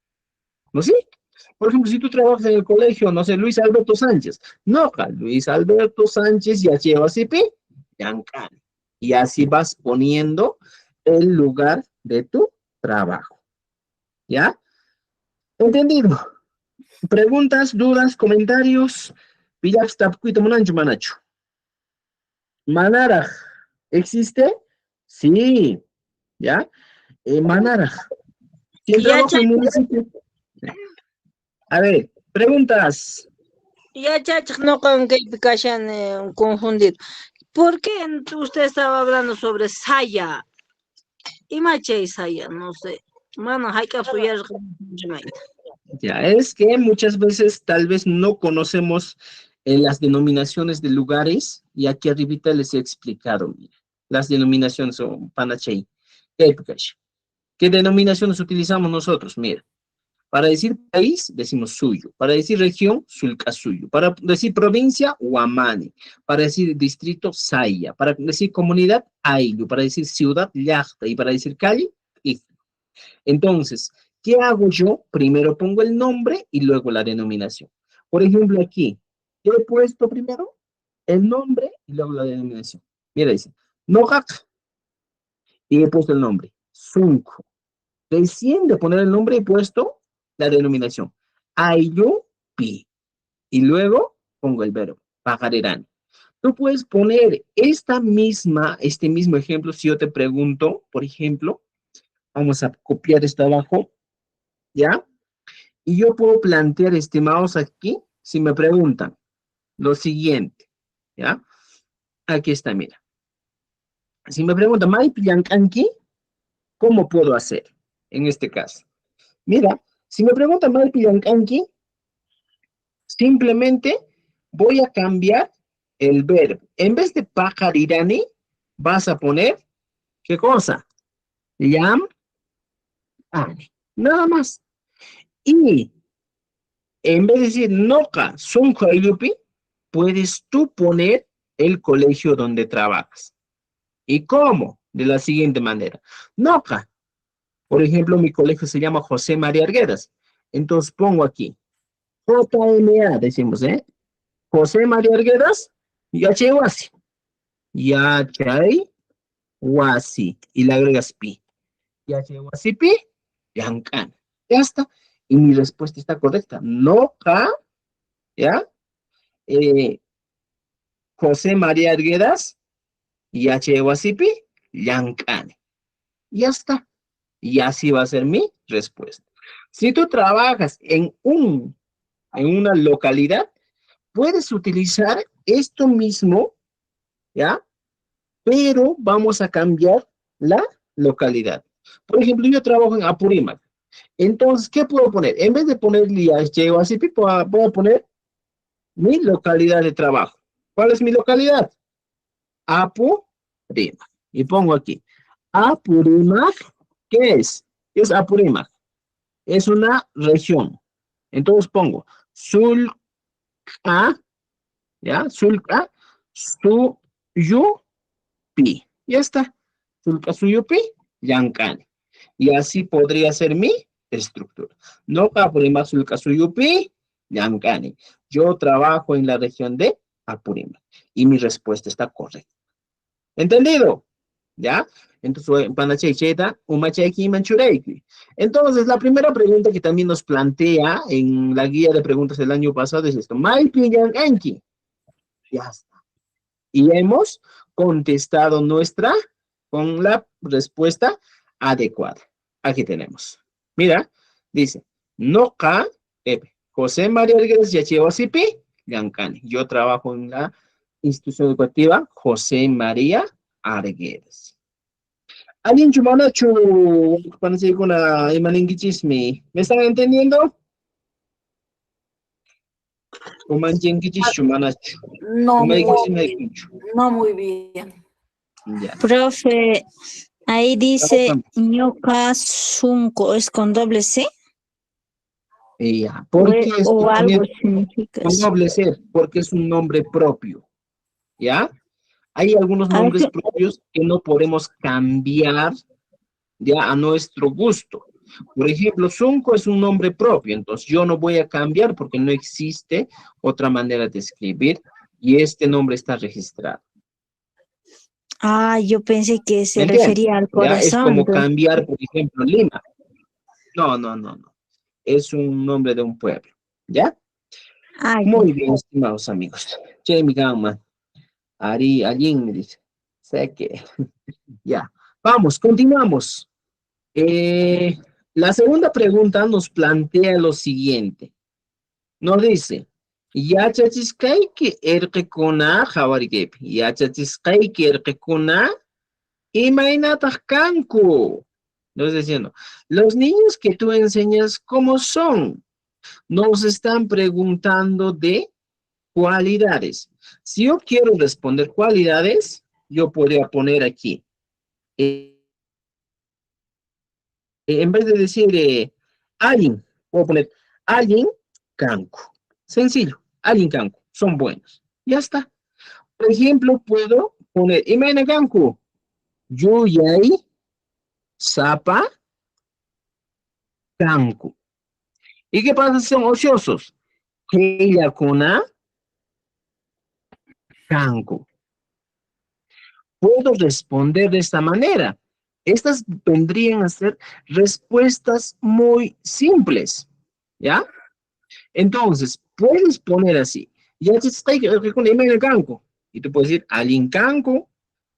¿No es cierto? Por ejemplo, si tú trabajas en el colegio, no sé, Luis Alberto Sánchez, Noca, Luis Alberto Sánchez, Yache Wasipi, Llank'ani. Y así vas poniendo el lugar de tu trabajo. ¿Ya? ¿Entendido? ¿Preguntas, dudas, comentarios? Manara, ¿existe? Sí, ¿ya? Manara. ¿Quién trabaja en el municipio? A ver, preguntas. Ya, chachas, no con que hayan confundido. ¿Por qué usted estaba hablando sobre Saya? ¿Y mache Saya? No sé. Mano, hay que apoyar. Ya, es que muchas veces tal vez no conocemos las denominaciones de lugares, y aquí arribita les he explicado, mira, las denominaciones son panachei. ¿Qué denominaciones utilizamos nosotros? Mira, para decir país, decimos suyo, para decir región, sulcasuyo, para decir provincia, huamani, para decir distrito, saya, para decir comunidad, ayllu, para decir ciudad, llacta, y para decir calle, iflu. Entonces, ¿qué hago yo? Primero pongo el nombre y luego la denominación. Por ejemplo, aquí, ¿qué he puesto primero? El nombre y luego la denominación. Mira, dice, Nojac. y he puesto el nombre, Sunco. Recién de poner el nombre he puesto la denominación, Ayupi. Y luego pongo el verbo, pajarerán. Tú puedes poner este mismo ejemplo, si yo te pregunto, por ejemplo, vamos a copiar esto abajo, ¿ya? Y yo puedo plantear, estimados, aquí, si me preguntan, lo siguiente, ¿ya? Aquí está, mira. Si me preguntan, ¿Mai Pillancanqui? ¿Cómo puedo hacer en este caso? Mira, si me preguntan, ¿Mai Pillancanqui? Simplemente voy a cambiar el verbo. En vez de pajarirani, vas a poner, ¿qué cosa? Yam, ani. Nada más. Y en vez de decir noca, sunco ayupi, puedes tú poner el colegio donde trabajas. ¿Y cómo? De la siguiente manera. Noca. Por ejemplo, mi colegio se llama José María Arguedas. Entonces pongo aquí. JMA, decimos, ¿eh? José María Arguedas, Yachewasi. Yachewasi. Y le agregas pi. Yachewasi pi, yancan. Ya está. Y mi respuesta está correcta. Noca, ¿ya? José María Arguedas, Yachewasi pi, yancan. Ya está. Y así va a ser mi respuesta. Si tú trabajas en una localidad, puedes utilizar esto mismo, ¿ya? Pero vamos a cambiar la localidad. Por ejemplo, yo trabajo en Apurímac. Entonces, ¿qué puedo poner? En vez de poner Yachewasipi, voy a poner mi localidad de trabajo. ¿Cuál es mi localidad? Apurímac. Y pongo aquí. Apurímac, ¿qué es? ¿Qué es Apurímac? Es una región. Entonces pongo Sulca, ¿ya? Sulca, Suyupi. Ya está. Sulca, Suyupi, Yancani. Y así podría ser mi estructura. No Apurímac, Sulca, Suyupi, Yancani. Yo trabajo en la región de Apurímac. Y mi respuesta está correcta. ¿Entendido? ¿Ya? Entonces, entonces, la primera pregunta que también nos plantea en la guía de preguntas del año pasado es esto. Ya está. Y hemos contestado con la respuesta adecuada. Aquí tenemos. Mira, dice, Noca, José María Arguedas Yachewasipi, Yancani. Yo trabajo en la institución educativa José María Arguedas. ¿Alguien chumanachu para seguir con la imaninguichismi? ¿Me están entendiendo? No muy bien. Ya. Profe, ahí dice ñoca sunco, ¿es con doble C? Ya. ¿Por qué es O algo significa con eso. doble C? Porque es un nombre propio. ¿Ya? Hay algunos nombres propios que no podemos cambiar ya a nuestro gusto. Por ejemplo, Sunco es un nombre propio, entonces yo no voy a cambiar porque no existe otra manera de escribir y este nombre está registrado. Ah, yo pensé que se ¿Me entiendes? refería al Ya corazón. es como entonces. cambiar, por ejemplo, Lima. No. Es un nombre de un pueblo. ¿Ya? Ah, Muy bien, estimados amigos. Jamie Gama. Alguien me dice. Sé que. Ya. Vamos, continuamos. La segunda pregunta nos plantea lo siguiente. Nos dice, Yachachisqayki irqikuna hawarikip. Yachachisqayki irqikuna imaynataq kanku. Nos diciendo, los niños que tú enseñas, ¿cómo son? Nos están preguntando de cualidades. Si yo quiero responder cualidades, yo podría poner aquí. En vez de decir alguien, puedo poner alguien canco. Sencillo, alguien canco. Son buenos. Ya está. Por ejemplo, puedo poner imena canco. Yuyay Zapa canco. ¿Y qué pasa si son ociosos? Keyakuna canco. Puedo responder de esta manera. Estas vendrían a ser respuestas muy simples, ¿ya? Entonces, puedes poner así. Ya te está con el canco. Y tú puedes decir, alin canco,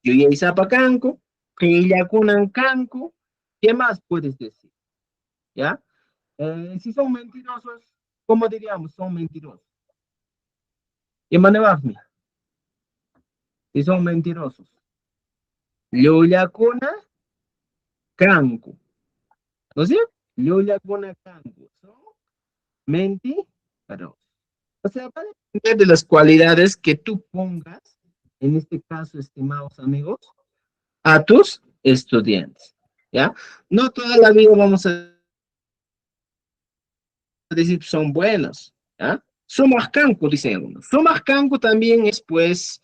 yo ya isapa canco, que ya kunan canco. ¿Qué más puedes decir? ¿Ya? Si son mentirosos, ¿cómo diríamos? Son mentirosos. ¿Y manevasmi? Si son mentirosos. Yoya kuna canco. ¿No es cierto? Yoya kuna canco. Son mentirosos. O sea, va a depender de las cualidades que tú pongas, en este caso, estimados amigos, a tus estudiantes, ¿ya? No toda la vida vamos a decir que son buenos, ¿ya? Sumascanco, dicen algunos. Sumascanco también es, pues,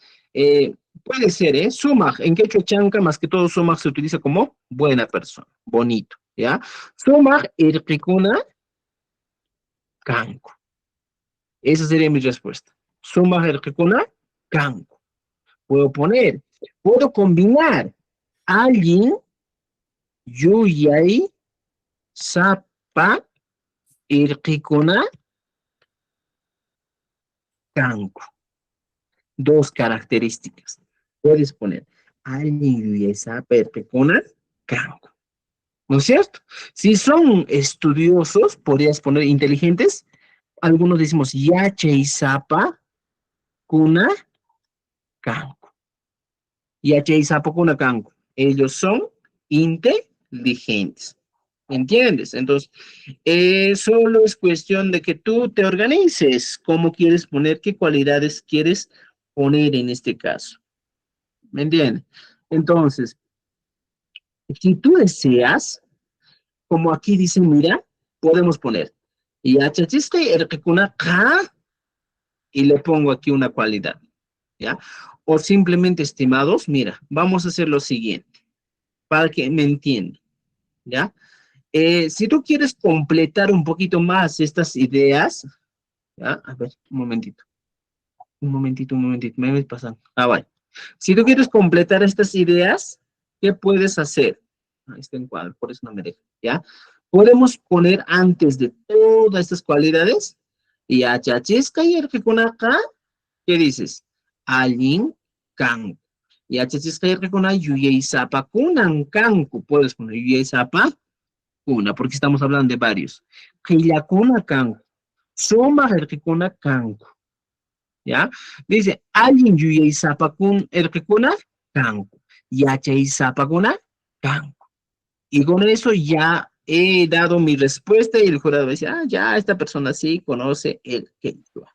puede ser, ¿eh? Sumaj, en quechua chanca, más que todo sumaj se utiliza como buena persona, bonito, ¿ya? Sumaj irqikuna canco. Esa sería mi respuesta. Sumaj irqikuna canco. Puedo poner, puedo combinar alguien, yuyay, sapa, irqikuna, canco. Dos características. Puedes poner alguien, yuyay, sapa, irqikuna, canco. ¿No es cierto? Si son estudiosos, podrías poner inteligentes. Algunos decimos yache y sapa, kuna, canco. Yache y sapa, kuna, canco. Ellos son inteligentes. ¿Entiendes? Entonces, solo es cuestión de que tú te organices cómo quieres poner, qué cualidades quieres poner en este caso. ¿Me entiendes? Entonces, si tú deseas, como aquí dicen, mira, podemos poner, yachachiste erkekuna ka, y le pongo aquí una cualidad, ¿ya? O simplemente, estimados, mira, vamos a hacer lo siguiente, para que me entiendan, ¿ya? Si tú quieres completar un poquito más estas ideas, ¿ya? A ver, un momentito, me voy pasando. Vaya. Si tú quieres completar estas ideas, ¿qué puedes hacer? Ahí está en cuadro, por eso no me deja, ¿ya? Podemos poner antes de todas estas cualidades, y a chachisca y acá, ¿qué dices? Alin canco. Y a chachisca y arquicuna, yuyei sapa kunan canco. Puedes poner yuyei sapa kuna, porque estamos hablando de varios. Quillacuna canco. Soma arquicuna canco. ¿Ya? Dice, alguien yuyei sapa kun arquicuna canco. Yachei sapa kuna canco. Y con eso ya he dado mi respuesta y el jurado dice, ah, ya esta persona sí conoce el quechua.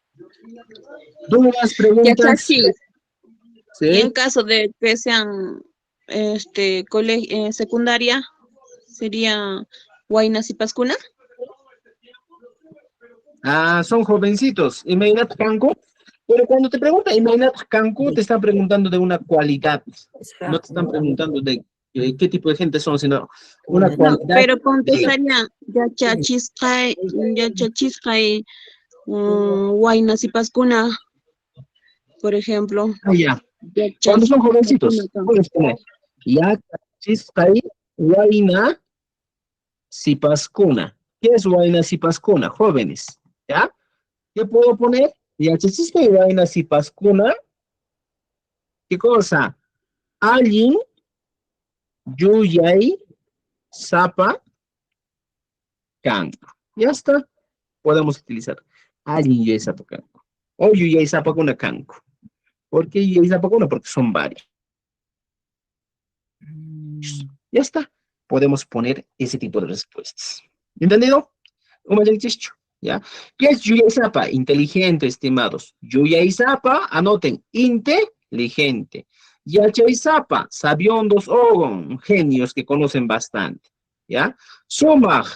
¿Dudas, preguntas? Ya, Chachi. ¿Sí? Y en caso de que sean secundaria, sería Huaynas y Pascuna. Ah, son jovencitos. Imagínate Canco. Pero cuando te pregunta, imagínate Canco, te están preguntando de una cualidad. No te están preguntando de qué tipo de gente son, sino una cualidad. No, pero contestaría ya chachiscay, Huaynas y Pascuna, por ejemplo. Ah, ya. Cuando son jovencitos, puedes poner ya chachiscay, Huayna, Sipascuna. ¿Qué es Huayna, Sipascuna? Jóvenes, ¿ya? ¿Qué puedo poner? Ya chachiscay, Huayna, Sipascuna. ¿Qué cosa? Alguien, yuyay, sapa, canco. Ya está. Podemos utilizar alguien, yuyay, sapa, canco. O yuyay, sapa, kuna, canco. ¿Por qué yuyay, sapa, kuna? Porque son varios. Ya está. Podemos poner ese tipo de respuestas. ¿Entendido? ¿Ya? ¿Qué es Yuya Zapa? Inteligente, estimados. Yuya Zapa, anoten, inteligente. Yacha Zapa, sabiondos o genios que conocen bastante. ¿Ya? Sumaj,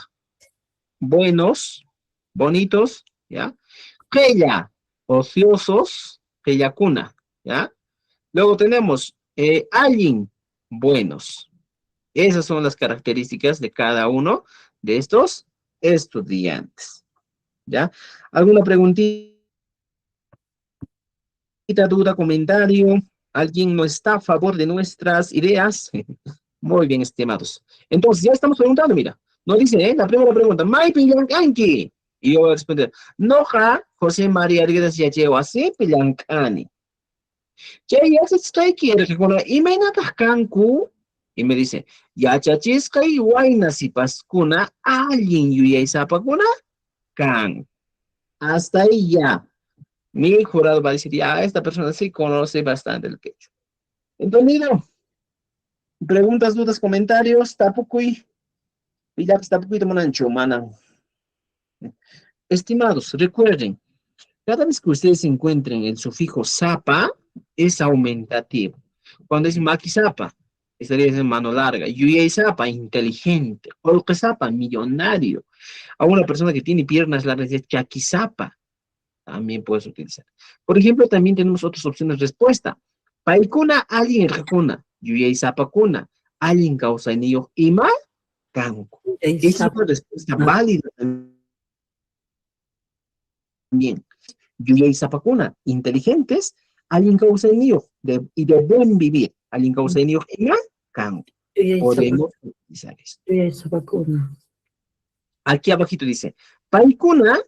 buenos, bonitos. ¿Ya? Keya, ociosos, Keyakuna. ¿Ya? Luego tenemos alguien, buenos. Esas son las características de cada uno de estos estudiantes. ¿Ya? ¿Alguna preguntita, duda, comentario? ¿Alguien no está a favor de nuestras ideas? Muy bien, estimados. Entonces, ya estamos preguntando, mira. Nos dice, la primera pregunta, ¿May pillankanki? Y yo voy a responder, noja, José María Arguedas ya llevo así pillankani. Chay yachachkayki rikuna imaynataq kanku. Y me dice, yachachisqay wayna sipaskuna allin yuyaysapakuna kan. Hasta ahí ya. Mi jurado va a decir, ya, esta persona sí conoce bastante el quechua. ¿Entendido? Preguntas, dudas, comentarios, tapucuy. Pillaps tapucuy tomanancho, manan. Estimados, recuerden, cada vez que ustedes encuentren el sufijo sapa, es aumentativo. Cuando es maquisapa, estaría en mano larga. Yuyay-sapa, inteligente. Olque-sapa, millonario. A una persona que tiene piernas largas es chaquisapa. También puedes utilizar. Por ejemplo, también tenemos otras opciones de respuesta. Paikuna, alguien rejuna. Yuyay-sapa kuna. Alguien causa niyo ima, canco. Esa es una respuesta válida también. Yuyay-sapa kuna. Inteligentes. Alguien causa niyo y de buen vivir. Alguien causa niyo ima, canco. Podemos utilizar esto. Aquí abajito dice, paikuna,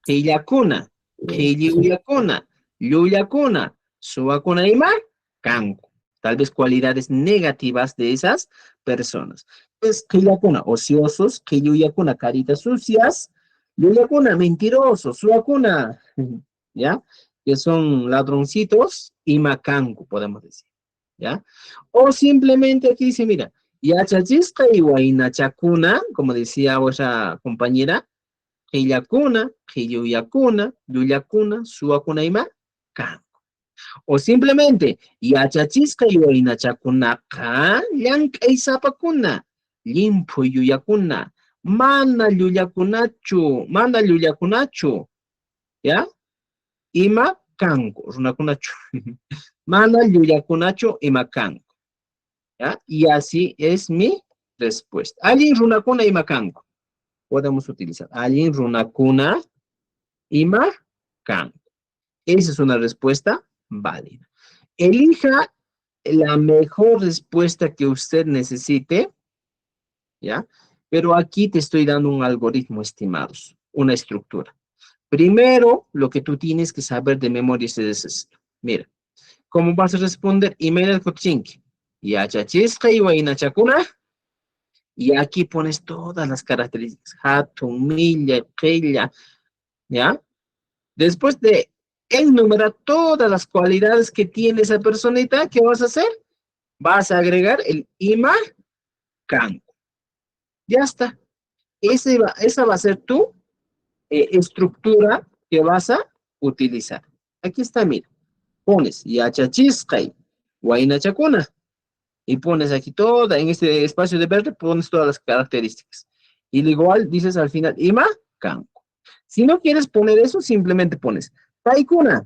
Hillakuna, Hilluyakuna, Luyakuna, Suakuna y Mar, Kanku. Tal vez cualidades negativas de esas personas. Pues Hillakuna, ociosos, Hilluyakuna, caritas sucias, Luyakuna, mentirosos, Suakuna, ¿ya? Que son ladroncitos, y Makanku, podemos decir, ¿ya? O simplemente aquí dice, mira, Yachachisca y Huaynachakuna, como decía vuestra compañera, Hillakuna, Hilluyakuna, Luyakuna, Suakuna ima, Kanku. O simplemente, Yachachisca y Huaynachakuna, Llank'aysapakuna, Limpu Yuyakuna, Mana Llullakunachu, ¿ya? Ima Kanku, Runakunachu. Mana Llullakunachu, ima Kanku. ¿Ya? Y así es mi respuesta. Alguien runakuna ima kanku. Podemos utilizar. Alguien runakuna ima kanku. Esa es una respuesta válida. Elija la mejor respuesta que usted necesite. ¿Ya? Pero aquí te estoy dando un algoritmo, estimados. Una estructura. Primero, lo que tú tienes que saber de memoria es esto. Mira. ¿Cómo vas a responder? Email Kochinki. Yachachisqa y Huaynachakuna. Y aquí pones todas las características. Hatun, milla, qilla, ¿ya? Después de enumerar todas las cualidades que tiene esa personita, ¿qué vas a hacer? Vas a agregar el ima kanku. Ya está. Esa va a ser tu estructura que vas a utilizar. Aquí está, mira. Pones Yachachisqa y Huaynachakuna. Y pones aquí toda, en este espacio de verde, pones todas las características. Y igual dices al final, ima, kanku. Si no quieres poner eso, simplemente pones paikuna.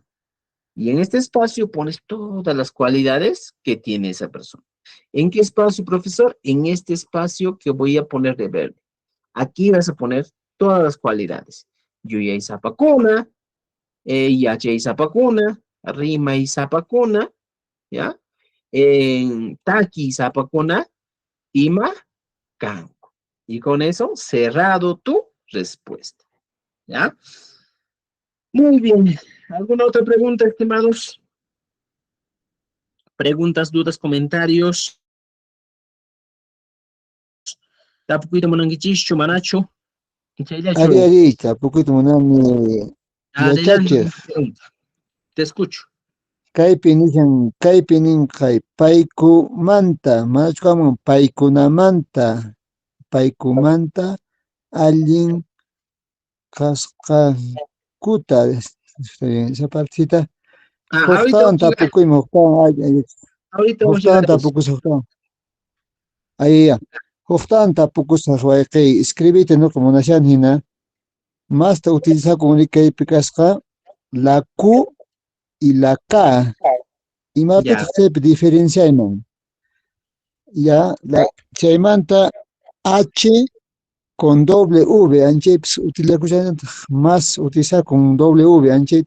Y en este espacio pones todas las cualidades que tiene esa persona. ¿En qué espacio, profesor? En este espacio que voy a poner de verde. Aquí vas a poner todas las cualidades. Yuyaysapakuna, yachaysapakuna, rimaysapakuna, ¿ya? En Taki Zapacona, Ima, Kanku. Y con eso, cerrado tu respuesta. ¿Ya? Muy bien. ¿Alguna otra pregunta, estimados? Preguntas, dudas, comentarios. Tapuquito monanguichischo, manacho. Ari, tapuquito monangi. Adelante. Te escucho. Kaypi nin kay paykumanta, machkaman paykunamanta, paykumanta allin kasqakuta, esa partita. Huktawan tapukuymi, huktawan tapukusa huktawan. Ahí ya. Huktawan tapukusa wayqi, escribite no como nashan hina, más te utiliza comunicaypi kasqa, la Q y la K. Y más diferencia en ya la chaimanta H con doble V, anche utiliza más utilizar con doble V, anche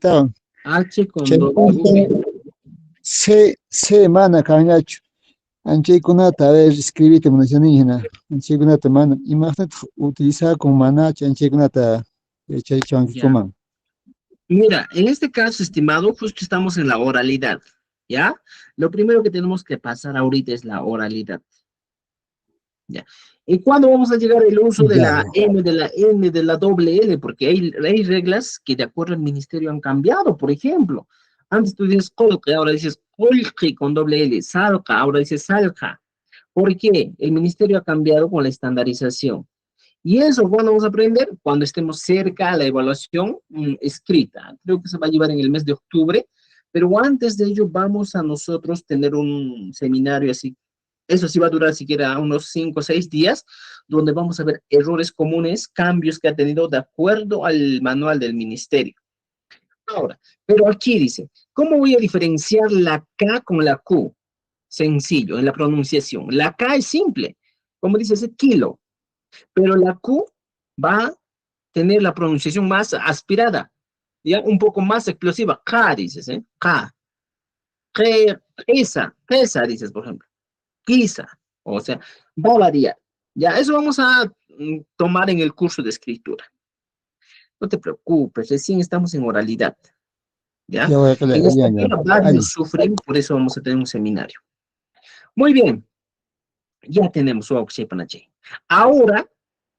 H con doble V. C mana cañacho. Anchaykunata, a ver, escríbete, municianina. Anchaykunata, mana, imagínate utilizar con manacha, anchaykunata, Ya. chaychuanquikuman. Mira, en este caso, estimado, justo estamos en la oralidad, ¿ya? Lo primero que tenemos que pasar ahorita es la oralidad, ¿ya? ¿Y cuándo vamos a llegar al uso de Ya, la M, de la N, de la doble L? Porque hay reglas que de acuerdo al ministerio han cambiado, por ejemplo. Antes tú dices colque, ahora dices colque con doble L, salca, ahora dices salja. ¿Por qué? El ministerio ha cambiado con la estandarización. Y eso, ¿cuándo vamos a aprender? Cuando estemos cerca a la evaluación escrita. Creo que se va a llevar en el mes de octubre, pero antes de ello vamos a nosotros tener un seminario así. Eso sí va a durar siquiera unos 5 o 6 días, donde vamos a ver errores comunes, cambios que ha tenido de acuerdo al manual del ministerio. Ahora, pero aquí dice, ¿cómo voy a diferenciar la K con la Q? Sencillo, en la pronunciación. La K es simple, como dice ese kilo, pero la Q va a tener la pronunciación más aspirada, ya un poco más explosiva. K dices, ¿eh? K. Esa dices, por ejemplo. Quizá. O sea, va a variar. Ya, eso vamos a tomar en el curso de escritura. No te preocupes, recién estamos en oralidad. ¿Ya? ya voy a En ya, esta ya. tema varios sufren, por eso vamos a tener un seminario. Muy bien, ya tenemos Panache. Ahora,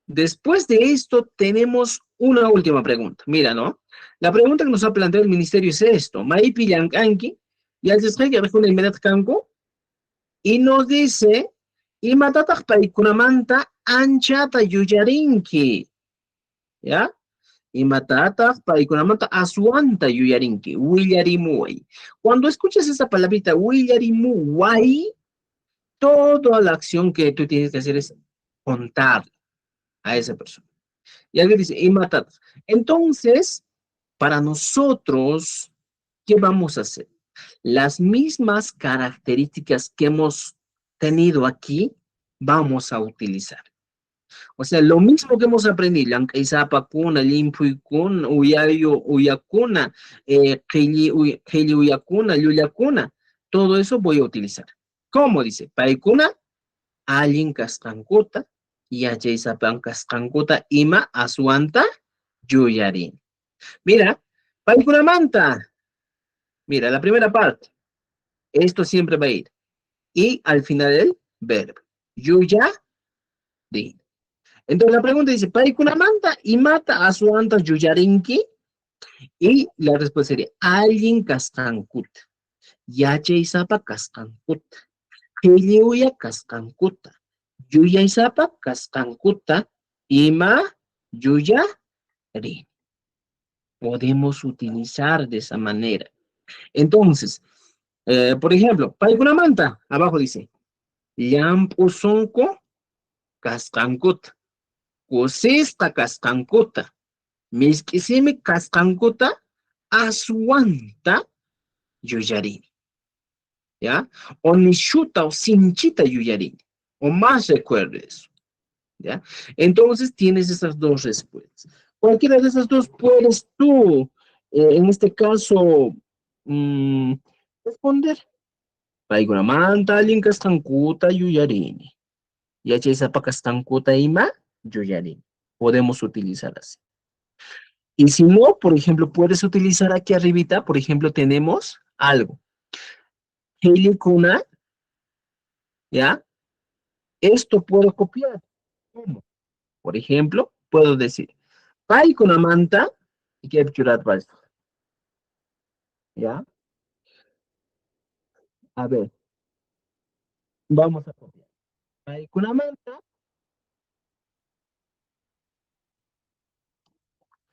después de esto, tenemos una última pregunta. Mira, ¿no? La pregunta que nos ha planteado el ministerio es esto. Maipi Yankanki, y al despegue una inmediata canco, y nos dice, y matatak paikunamanta anchata yuyarinki. ¿Ya? Y matatak paikunamanta asuanta yuyarinki, willarimuay. Cuando escuchas esa palabrita, willarimuay, toda la acción que tú tienes que hacer es contar a esa persona. Y alguien dice, y matar. Entonces, para nosotros, ¿qué vamos a hacer? Las mismas características que hemos tenido aquí, vamos a utilizar. O sea, lo mismo que hemos aprendido, Isapakuna, Limpuikuna, Uyayo, Uyakuna, Kili Uyakuna, Yuyakuna, todo eso voy a utilizar. ¿Cómo dice? Paikuna, Alin Kaskankuta, Yachaysapan Kaskankuta, Ima Asuanta, Yuyarin. Mira, Paikunamanta. Mira, la primera parte. Esto siempre va a ir. Y al final el verbo. Yuyarin. Entonces la pregunta dice, Paikunamanta y mata a su anta Yuyarinki. Y la respuesta sería, Alin Kaskankuta. Yachaysapa Kaskankuta. Kiliuya Kaskankuta. Yuyaysapa Kaskankuta. Ima Yuyarin. Podemos utilizar de esa manera. Entonces, por ejemplo, Paikunamanta, abajo dice, Llampusonko Kaskankuta. Kusista Kaskankuta. Miskisimi Kaskankuta Asuanta Yuyarini. ¿Ya? O Nishuta o Sinchita Yuyarini. O más recuerde eso. ¿Ya? Entonces tienes esas dos respuestas. Cualquiera de esas dos puedes tú, en este caso, responder. Paikunamanta Linkastankuta Yuyarini. Yachaysapak Kastankuta Ima Yuyarini. Podemos utilizar así. Y si no, por ejemplo, puedes utilizar aquí arribita, por ejemplo, tenemos algo. Helikuna, ¿ya? Esto puedo copiar. ¿Cómo? Por ejemplo, puedo decir, Paikunamanta, y capturar esto. ¿Ya? A ver, vamos a copiar. Paikunamanta,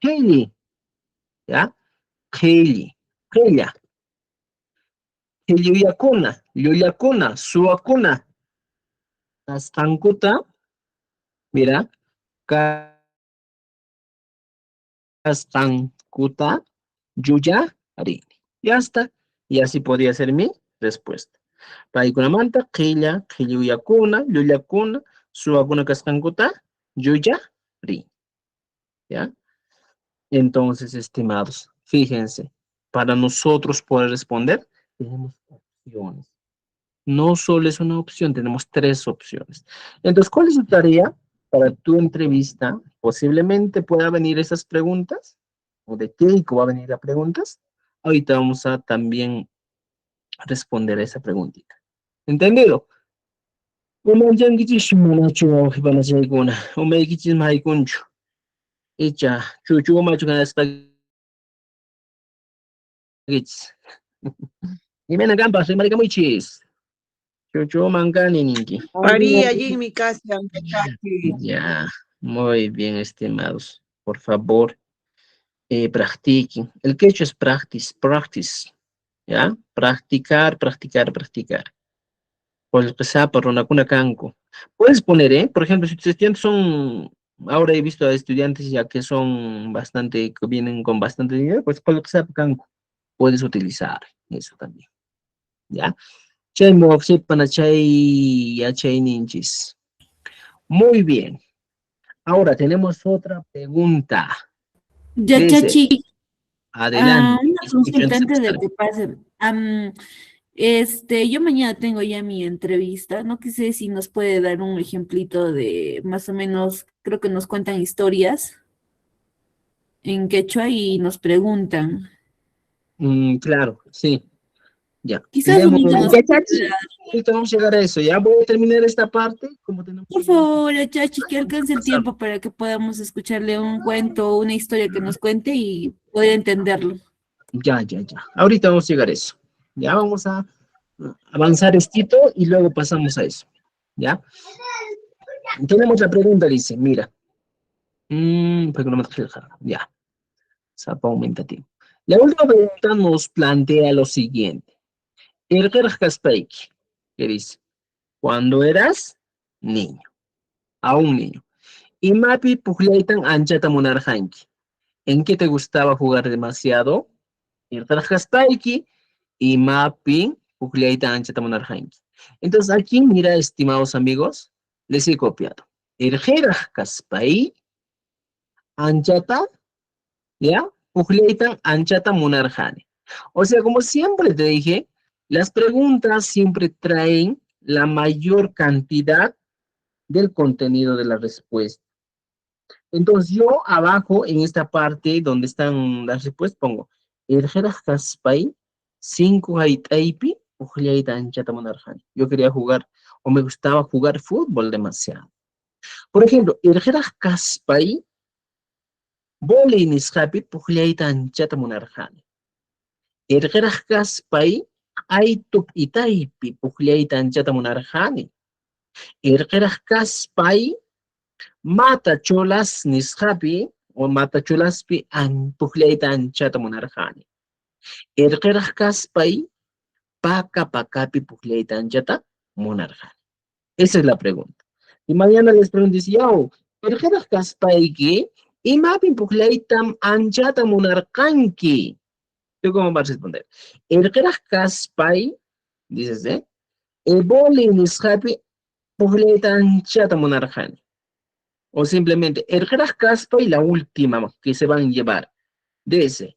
Heli, ¿ya? Heli, Helia. Heliuyakuna, Yuyakuna, Suakuna. Kastankuta, mira, Kastankuta, Yuyarini. Ya está. Y así podría ser mi respuesta. Paikunamanta, Killa, Killuyakuna, Yuyakuna, Suakuna Kastankuta, Yuyarini. ¿Ya? Entonces, estimados, fíjense, para nosotros poder responder, tenemos opciones. No solo es una opción, tenemos 3 opciones. Entonces, ¿cuál es tu tarea para tu entrevista? Posiblemente pueda venir esas preguntas, o de qué va a venir las preguntas. Ahorita vamos a también responder a esa preguntita. ¿Entendido? Umanyankichis manachu awqipanachaykuna, umaykichis maykunchu. Icha, chuchu machu kanaspakichis. Imena gampas, maricamuychis. Chuchu mancani ninki. María, allí en mi casa. Ya, muy bien, estimados. Por favor, practiquen. El quechua es practice, ¿ya? Practicar, practicar, practicar. Por el por una cuna canco. Puedes poner, por ejemplo, si tus estudiantes son, ahora he visto a estudiantes ya que son bastante, que vienen con bastante dinero, pues por el canco. Puedes utilizar eso también, ¿ya? Chay moxip para chay, ya chay ninchis. Muy bien. Ahora tenemos otra pregunta. Ya, Dice, Chachi, adelante. una consulta antes de que pase. Yo mañana tengo ya mi entrevista. No sé si nos puede dar un ejemplito de más o menos, creo que nos cuentan historias en quechua y nos preguntan. Claro, sí. Ya. Quizás un hito nos Ya, puede Chachi, dar. ahorita vamos a llegar a eso. Ya voy a terminar esta parte. Como tenemos Por favor, Chachi, que alcance el tiempo para que podamos escucharle un cuento, una historia que nos cuente y poder entenderlo. Ya. Ahorita vamos a llegar a eso. Ya vamos a avanzar estito y luego pasamos a eso. ¿Ya? Tenemos la pregunta, dice, mira. Porque no me ya. Sapo aumentativo. La última pregunta nos plantea lo siguiente. El Kaspaik, que dice, cuando eras niño, aún niño, y mapi pujleitan anchata munarjanki. ¿En qué te gustaba jugar demasiado? El Kaspaiki y mapi pujleitan anchata munarjanki. Entonces aquí, mira, estimados amigos, les he copiado. El Kaspai anchata, ¿ya? Pujleitan anchata munarjani. O sea, como siempre te dije, las preguntas siempre traen la mayor cantidad del contenido de la respuesta. Entonces yo abajo en esta parte donde están las respuestas pongo Kaspai 5 haitaipi anchata munarjani. Yo quería jugar o me gustaba jugar fútbol demasiado. Por ejemplo, Kaspai Boli nisqapi pukllaita anchata munarjani. Kaspai aytup itaypi pukllaita anchata munarjani. Kaspai mata cholas nisqapi o mata cholaspi pukllaita anchata munarjani. Kaspai paka pakapi pukllaita anchata munarjani. Esa es la pregunta. Y mañana les pregunto, yo, Kaspai que imapin puklaitam anchata munarqanki. ¿Tú cómo vas a responder? Kaspai, dices, boli nisqapi puklaita anchata munarqani. O simplemente, Kaspai, la última que se van a llevar. Dice,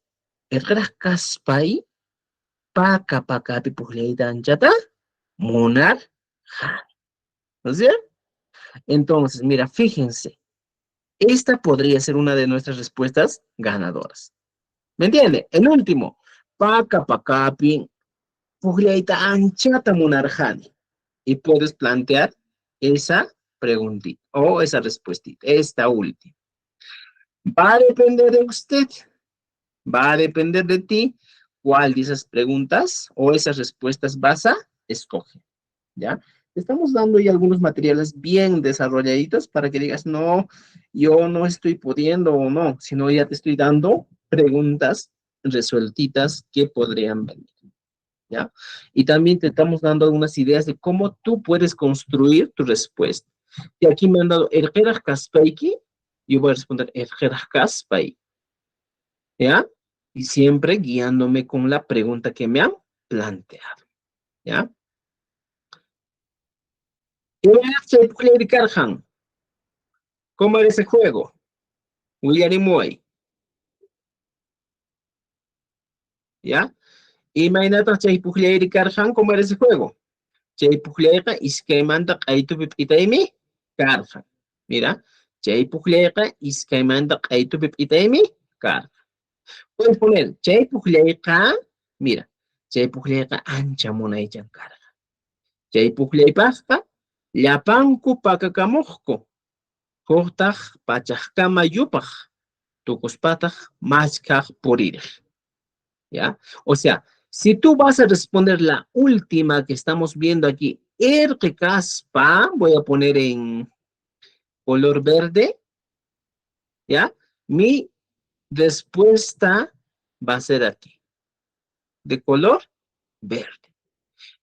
Kaspai, paka pakapi puklaita anchata munarqani. ¿No es cierto? Entonces, mira, fíjense. Esta podría ser una de nuestras respuestas ganadoras. ¿Me entiende? El último. Paka pakapi, pugleita anchata munarjani. Y puedes plantear esa preguntita o esa respuestita, esta última. Va a depender de usted. Va a depender de ti cuál de esas preguntas o esas respuestas vas a escoger. ¿Ya? Estamos dando ya algunos materiales bien desarrolladitos para que digas, no, yo no estoy pudiendo o no, sino ya te estoy dando preguntas resueltitas que podrían venir, ¿ya? Y también te estamos dando algunas ideas de cómo tú puedes construir tu respuesta. Y aquí me han dado el Kaspaiki, yo voy a responder el Kaspai, ¿ya? Y siempre guiándome con la pregunta que me han planteado, ¿ya? ¿Cómo era ese juego? William y Moy. ¿Ya? Imagínate, ¿cómo era ese juego? Chay pukllayqa iskaymanta q'aytupi p'itaymi karqa. Mira, chay pukllayqa iskaymanta q'aytupi p'itaymi karqa. Puedes poner chay pukllayqa, mira, chay pukllayqa ancha munaychan karqa. Chay pukllaypaqqa llapanku pakakamuqku. Huktaj pachajkama yupaq tukuspataq maskaq puririk. ¿Ya? O sea, si tú vas a responder la última que estamos viendo aquí, erqi kaspa, voy a poner en color verde, ¿ya? Mi respuesta va a ser aquí, de color verde.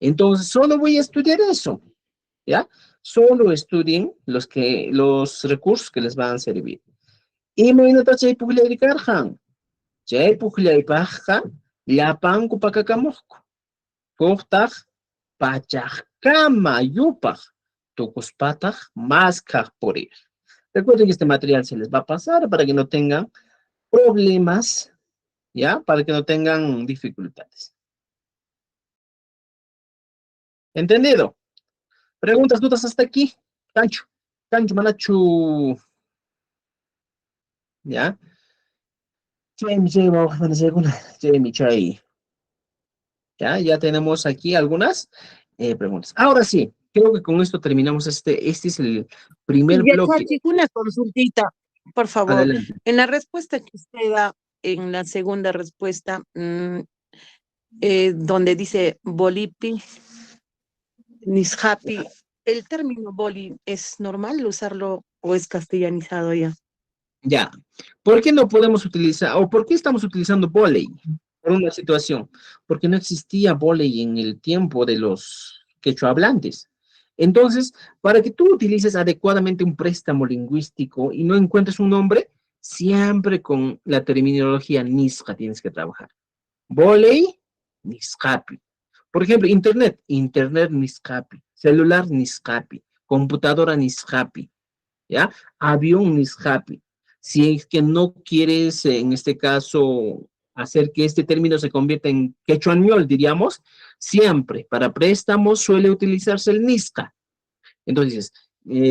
Entonces, solo voy a estudiar eso, ¿ya? Solo estudien los recursos que les van a servir. Y me viene chay puklay karjan. Chay puklay pajka, llapanku pakakamuqku. Huktaj pachajkama yupaq tukuspataq maskaq purir. Recuerden que este material se les va a pasar para que no tengan problemas, ¿ya? Para que no tengan dificultades. ¿Entendido? ¿Preguntas, dudas hasta aquí? Cancho, Manachu. ¿Ya? Ya tenemos aquí algunas preguntas. Ahora sí, creo que con esto terminamos este es el primer bloque. Chachi, una consultita, por favor. Adelante. En la respuesta que usted da, en la segunda respuesta, donde dice bolipi, nishapi, ¿el término boli es normal usarlo o es castellanizado ya? Ya. ¿Por qué no podemos utilizar, o por qué estamos utilizando vóley? Por una situación. Porque no existía vóley en el tiempo de los quechohablantes. Entonces, para que tú utilices adecuadamente un préstamo lingüístico y no encuentres un nombre, siempre con la terminología nisqa tienes que trabajar. Vóley, nisqapi. Por ejemplo, internet nisqapi. Celular nisqapi. Computadora nisqapi. ¿Ya? Avión nisqapi. Si es que no quieres, en este caso, hacer que este término se convierta en quechuañol, diríamos, siempre para préstamos suele utilizarse el nisqa. Entonces,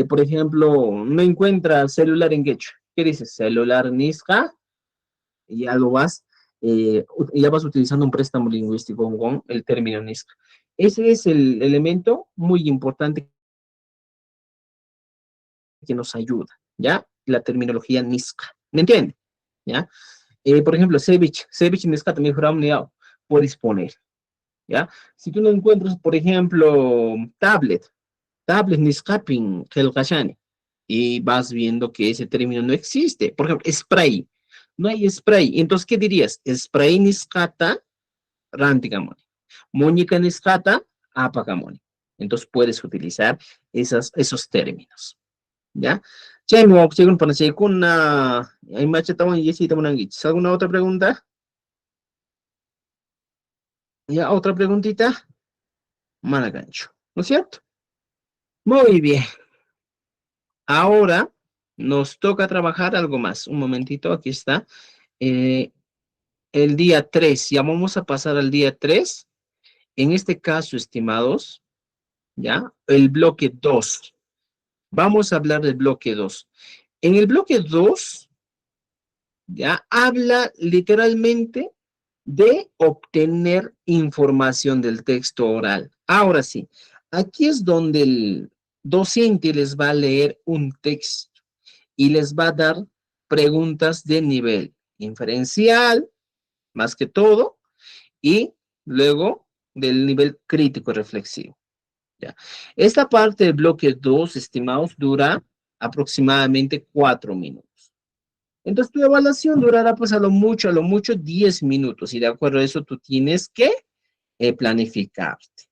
por ejemplo, no encuentras celular en quechua. ¿Qué dices? Celular nisqa, y ya lo vas, ya vas utilizando un préstamo lingüístico con el término nisqa. Ese es el elemento muy importante que nos ayuda, ¿ya? La terminología nisqa. ¿Me entiende? ¿Ya? Por ejemplo, ceviche nisqa también puedes poner, ¿ya? Si tú no encuentras, por ejemplo, tablet nisqapin qillqashani, y vas viendo que ese término no existe. Por ejemplo, spray. No hay spray. Entonces, ¿qué dirías? Spray nisqata rantikamoni. Muñeca nisqata apakamoni. Entonces, puedes utilizar esos términos. ¿Ya? ¿Alguna otra pregunta? ¿Ya? ¿Otra preguntita? Managancho. ¿No es cierto? Muy bien. Ahora nos toca trabajar algo más. Un momentito, aquí está. El día 3. Ya vamos a pasar al día 3. En este caso, estimados, ¿ya? El bloque 2. Vamos a hablar del bloque 2. En el bloque 2, ya, habla literalmente de obtener información del texto oral. Ahora sí, aquí es donde el docente les va a leer un texto y les va a dar preguntas de nivel inferencial, más que todo, y luego del nivel crítico reflexivo. ¿Ya? Esta parte del bloque 2, estimados, dura aproximadamente 4 minutos. Entonces, tu evaluación durará, pues, a lo mucho 10 minutos. Y de acuerdo a eso, tú tienes que planificarte.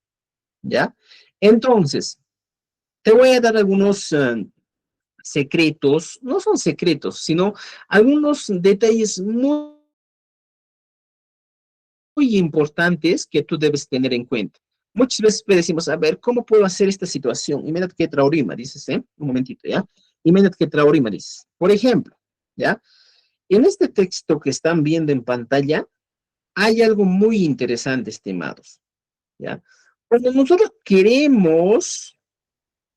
¿Ya? Entonces, te voy a dar algunos secretos. No son secretos, sino algunos detalles muy importantes que tú debes tener en cuenta. Muchas veces decimos, a ver, ¿cómo puedo hacer esta situación? Imagínate que traurima, dices, Un momentito, ¿ya? Imagínate que traurima, dices. Por ejemplo, ¿ya? En este texto que están viendo en pantalla, hay algo muy interesante, estimados, ¿ya? Cuando nosotros queremos,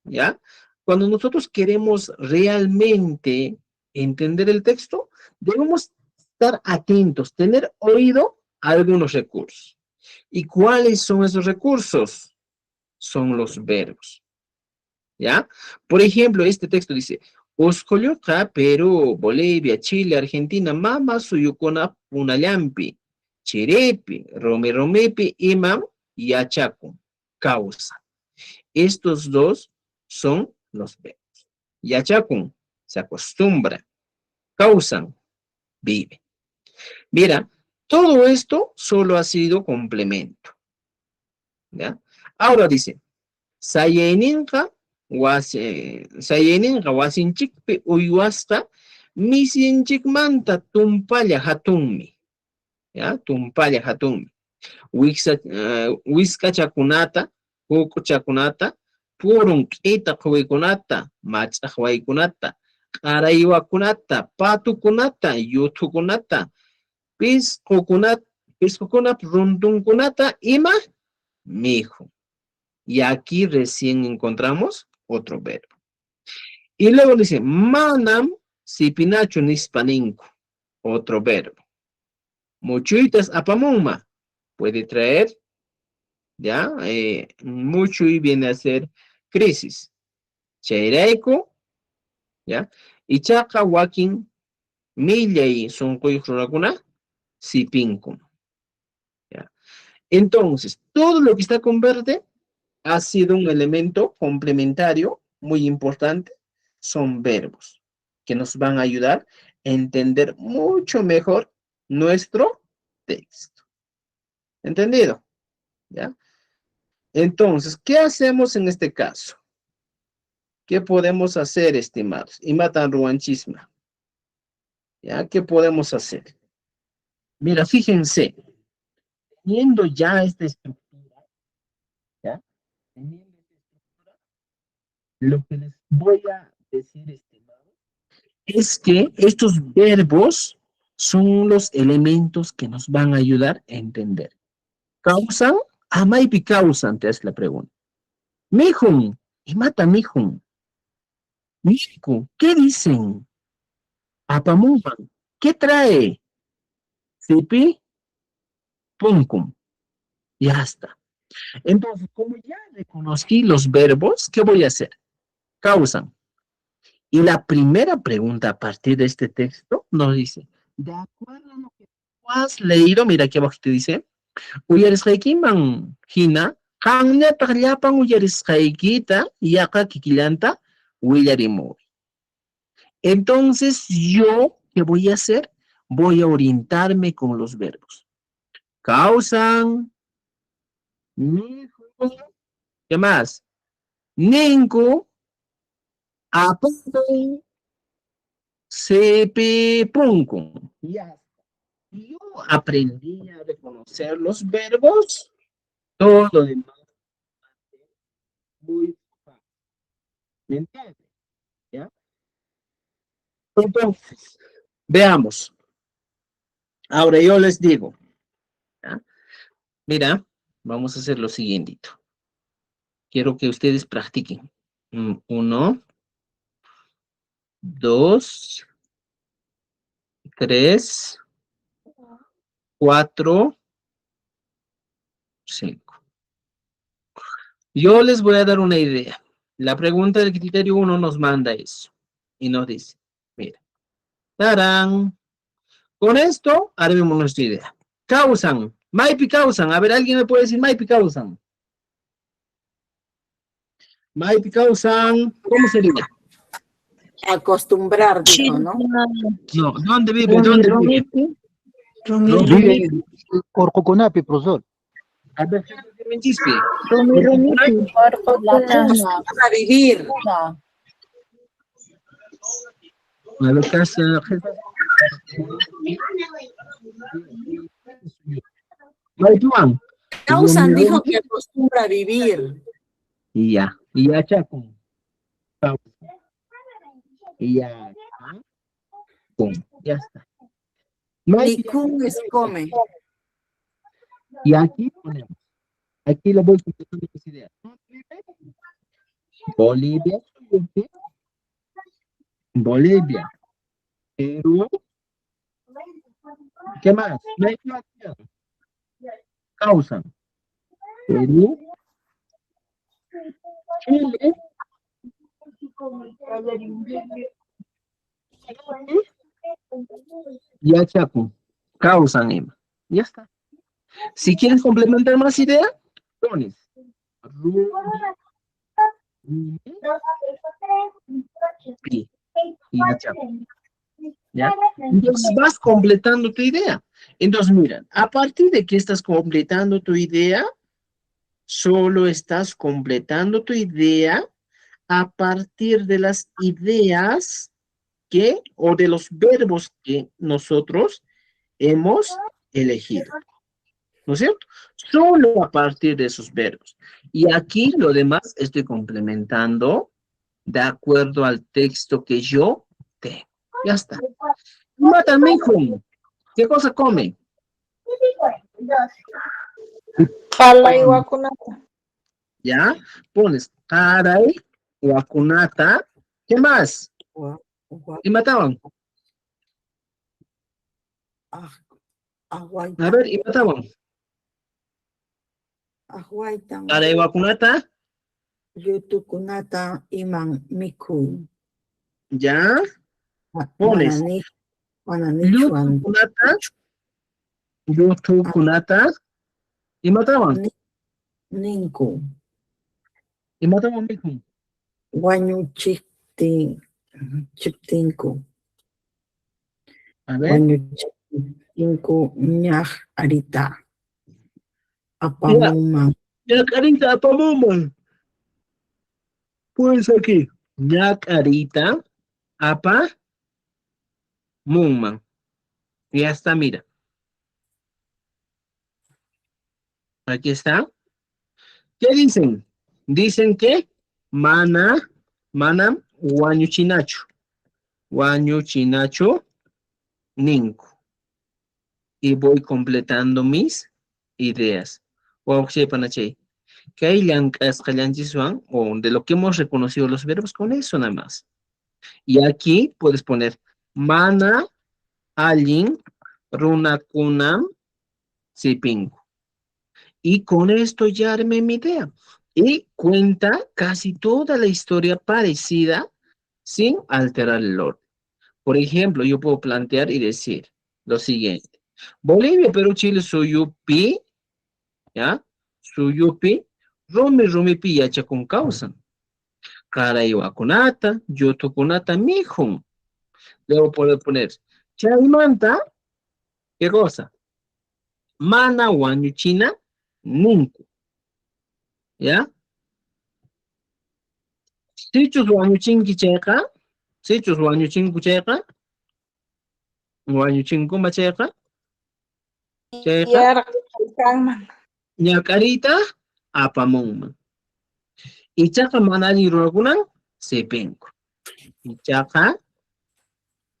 ¿ya? Cuando nosotros queremos realmente entender el texto, debemos estar atentos, tener oído a algunos recursos. ¿Y cuáles son esos recursos? Son los verbos, ¿ya? Por ejemplo, este texto dice, Oscolloca, Perú, Bolivia, Chile, Argentina, mama suyukuna punallampi, chirepi, romeromepi, imam, yachaku, causa. Estos dos son los verbos. Yachakun, se acostumbra. Causan, vive. Mira, todo esto solo ha sido complemento. ¿Ya? Ahora dice, Sayeninka wasinchikpi uywasqa misinchikmanta tumpalla hatunmi. ¿Ya? Tumpalla hatunmi. Wiskachakunata, hukuchakunata, purun k'ita quwikunata, mach'aq waykunata, q'araywakunata, patukunata, yuthukunata, pisqukunap runtunkunata, ima mijo. Y aquí recién encontramos otro verbo. Y luego dice, manam sipinachu nispaninku, otro verbo. Muchuitas apamunma, puede traer, ¿ya? Mucho y viene a ser crisis. Chairaico, ¿ya? Y chaca wakin, milla y soncoy rurakuna, sipinkum. ¿Ya? Entonces, todo lo que está con verde ha sido un elemento complementario muy importante. Son verbos que nos van a ayudar a entender mucho mejor nuestro texto. ¿Entendido? ¿Ya? Entonces, ¿qué hacemos en este caso? ¿Qué podemos hacer, estimados? Y matan ruanchisma. ¿Ya? ¿Qué podemos hacer? Mira, fíjense, teniendo ya esta estructura, ¿ya? Teniendo esta estructura, lo que les voy a decir, estimados, es que estos verbos son los elementos que nos van a ayudar a entender. ¿Causan? Amaipi causan, te es la pregunta. Mijun, y mata mijun. Mijo, ¿qué dicen? Apamupan, ¿qué trae? Sipi, puncum. Ya está. Entonces, como ya reconocí los verbos, ¿qué voy a hacer? Causan. Y la primera pregunta a partir de este texto nos dice, de acuerdo a lo que tú has leído, mira aquí abajo te dice, uyarisqaykiman hina, qanñataq llapan uyarisqaykita yaqa kikillanta willarimuy. Entonces, yo, ¿qué voy a hacer? Voy a orientarme con los verbos. Causan, mijo, ¿qué más? Ninku, apuntan, sepe, punkum. Ya. Yo aprendí a reconocer los verbos, todo lo demás. Muy fácil. ¿Me entiendes? ¿Ya? Entonces, veamos. Ahora yo les digo, ¿ya? Mira, vamos a hacer lo siguiente. Quiero que ustedes practiquen. 1, 2, 3, 4, 5. Yo les voy a dar una idea. La pregunta del criterio 1 nos manda eso. Y nos dice, mira, ¡tarán! Con esto haremos nuestra idea. Causan, Maipi causan. A ver, ¿alguien me puede decir Maipi causan? Maipi causan, ¿cómo sería? Acostumbrar, dijo, ¿no? No, ¿dónde vive? ¿Dónde vive? Vive Corcoconapi, profesor. A ver, Chispi. A vivir. A ver, casa. Causan dijo que acostumbra a vivir. Y ya Chaco. Y ya. Ya está. Nicum es come. Y aquí ponemos Aquí lo voy completando mis ideas. Bolivia, Bolivia, Perú, ¿qué más? Causan, Perú, Chile, y Achaco, causan, Emma. Ya está. Si quieres complementar más ideas, pones Rupi y Achaco. ¿Ya? Entonces vas completando tu idea. Entonces, mira, a partir de que estás completando tu idea, solo estás completando tu idea a partir de las ideas que, o de los verbos que nosotros hemos elegido. ¿No es cierto? Solo a partir de esos verbos. Y aquí lo demás estoy complementando de acuerdo al texto que yo tengo. Ya está. Mata al mijo. ¿Qué cosa come? Palay wakunata. ¿Ya? Pones caray, guacunata. ¿Qué más? Y mataban. A ver, y mataban. Caray, guacunata. Yutukunata iman miku. ¿Ya? Pones yutukunata. Yutukunata. Y mataban. Ninku. Y mataban mijo. Guañu chiptinku. A ver. Guañu chiptinku ñaj arita. Apamuma. Ya, carita, apamuma. Pues aquí. Ya, carita, apa, muma. Ya está, mira. Aquí está. ¿Qué dicen? Dicen que mana, guañu chinacho. Guañu chinacho, ninku. Y voy completando mis ideas. O que hay o de lo que hemos reconocido los verbos, con eso nada más. Y aquí puedes poner mana, allin, runakunam, sipinku. Y con esto ya armé mi idea. Y cuenta casi toda la historia parecida sin alterar el orden. Por ejemplo, yo puedo plantear y decir lo siguiente. Bolivia, Perú, Chile, Suyupi, ¿ya? Suyupi, Rumi, yacha con causa. Carayuacunata, Yotucunata, mijo. Luego puedo poner Chaimanta, ¿qué cosa? Mana, Guanyuchina, nunca. ¿Ya? Sichus Guanyuchinki checa, Sichus Guanyuchinku checa, Guanyuchinku macheca, checa, Ñacarita, apamuma. Ichaca manali rogunan, sepenco. Ichaca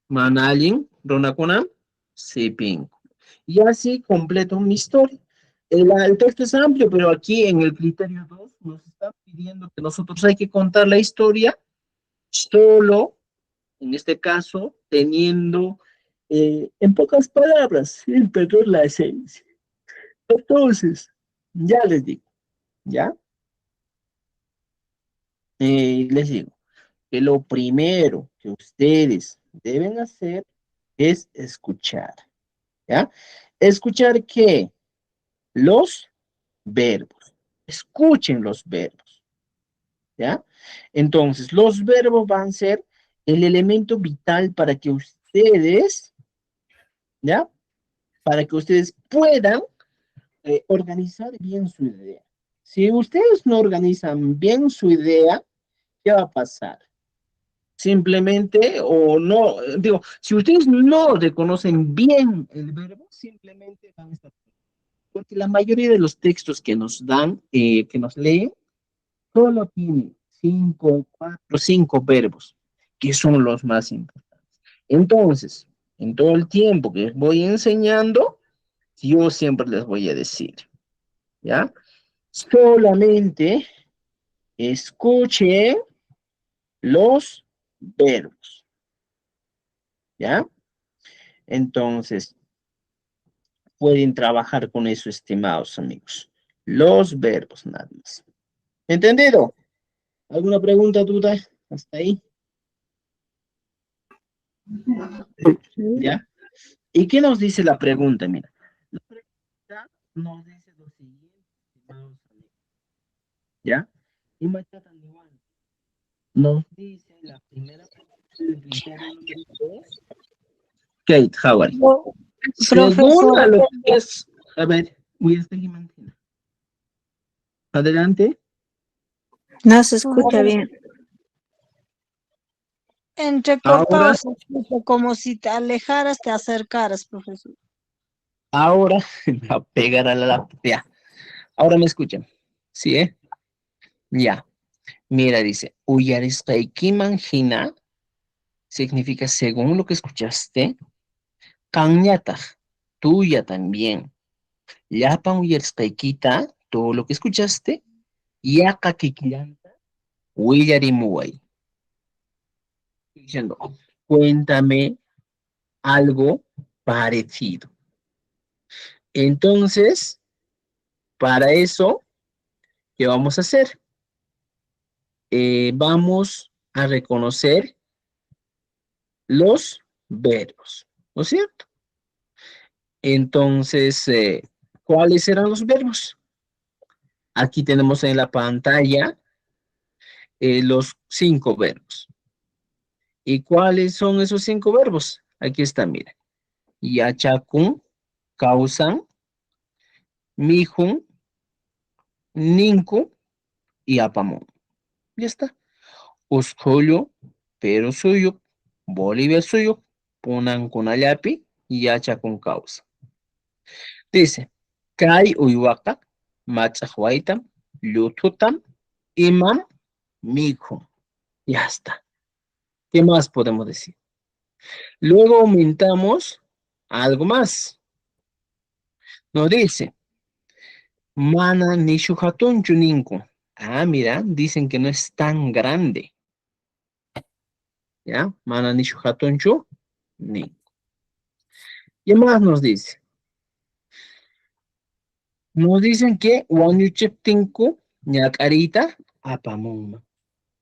manalin ronakunan, sepenco. Y así completo mi historia. El texto es amplio, pero aquí en el criterio 2 nos está pidiendo que nosotros hay que contar la historia solo, en este caso, teniendo en pocas palabras, sin perder la esencia. Entonces, ya les digo, ¿ya? Les digo que lo primero que ustedes deben hacer es escuchar, ¿ya? ¿Escuchar qué? Los verbos. Escuchen los verbos, ¿ya? Entonces, los verbos van a ser el elemento vital para que ustedes, ¿ya? Para que ustedes puedan organizar bien su idea. Si ustedes no organizan bien su idea, ¿qué va a pasar? Simplemente, o no, digo, si ustedes no reconocen bien el verbo, simplemente van a estar. Porque la mayoría de los textos que nos dan, que nos leen, solo tienen 5 verbos, que son los más importantes. Entonces, en todo el tiempo que voy enseñando, yo siempre les voy a decir, ¿ya? solamente escuchen los verbos. ¿Ya? Entonces, pueden trabajar con eso, estimados amigos. Los verbos, nada más. ¿Entendido? ¿Alguna pregunta, duda? ¿Hasta ahí? ¿Ya? ¿Y qué nos dice la pregunta? Mira, la pregunta nos dice lo siguiente, estimados amigos. ¿Ya? Y Machata nos dice la primera pregunta. Kate, how are you? Según a lo que es, a ver, voy a seguir manteniendo. Adelante. No se escucha bien. Entrecortado Ahora- se escucha, como si te alejaras, te acercaras, profesor. Ahora me va a pegar a la laptop. Ya. Ahora me escuchan. ¿Sí, Ya. Mira, dice, Uyarisqaykiman hina significa según lo que escuchaste. Kanñataq, tuya también. Llapan uyarisqaykita, todo lo que escuchaste. Yaqa kiklanta, willarimuway. Diciendo, cuéntame algo parecido. Entonces, para eso, ¿qué vamos a hacer? Vamos a reconocer los verbos, ¿no es cierto? Entonces, ¿cuáles serán los verbos? Aquí tenemos en la pantalla los 5 verbos. ¿Y cuáles son esos 5 verbos? Aquí está, miren. Yachakun, causan, mijun, ninku y apamón. Ya está. Usqhullu, pero suyo, Bolivia suyo, punan kunallapi, yachakun causa. Dice, kay uywaqa, machaq waytam, llututam, imam, mijun. Ya está. ¿Qué más podemos decir? Luego aumentamos algo más. Nos dice, mana nishu hatunchu ninku. Ah, mira, dicen que no es tan grande. ¿Ya? Mana nishu hatunchu ninku. ¿Qué más nos dice? Nos dicen que wañuchiptinku ñakarita apamunman.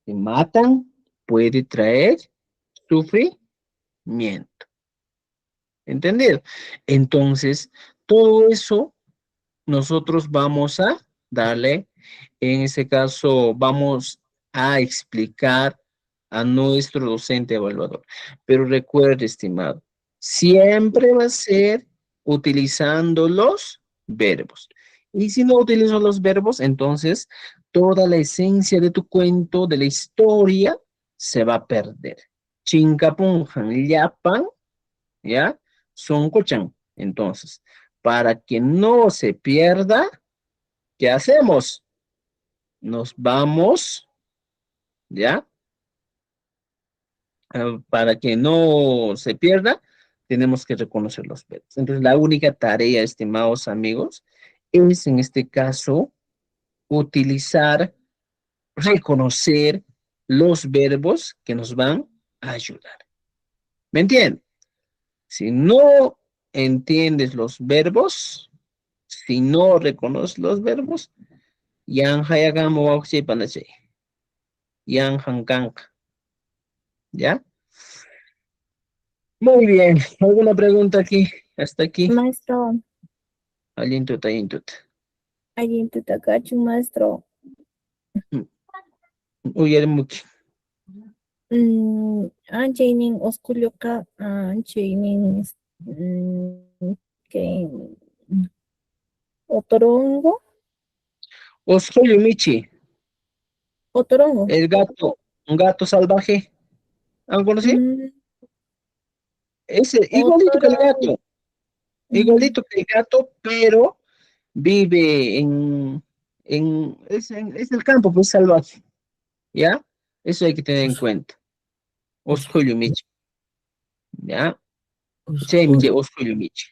Si matan, puede traer sufrimiento. ¿Entendido? Entonces, todo eso nosotros vamos a darle, en ese caso, vamos a explicar a nuestro docente evaluador. Pero recuerde, estimado, siempre va a ser utilizando los verbos. Y si no utilizo los verbos, entonces toda la esencia de tu cuento, de la historia, se va a perder. Chincapunjan, llapan, ¿ya? Soncochan. Entonces, para que no se pierda, ¿qué hacemos? Nos vamos, ¿ya? Para que no se pierda, tenemos que reconocer los verbos. Entonces, la única tarea, estimados amigos, es en este caso utilizar, reconocer los verbos que nos van a ayudar. ¿Me entienden? Si no entiendes los verbos, si no reconoces los verbos, yan hayagamo wauxi panachay. Yan hankanka. ¿Ya? Muy bien. ¿Alguna pregunta aquí? Hasta aquí. Maestro, Alientuta, alientuta. Allintuta kachun, maestro. Uyarimuki. Anchaynin osculloqa, anchaynin que otorongo, Osculio Michi, otorongo. el gato, un gato salvaje. ¿Algo así? Es igualito que el gato. Igualito que el gato, pero vive es el campo, pues salvaje. ¿Ya? Eso hay que tener en cuenta. Osculio Michi. ¿Ya? Sí, Osculio Michi.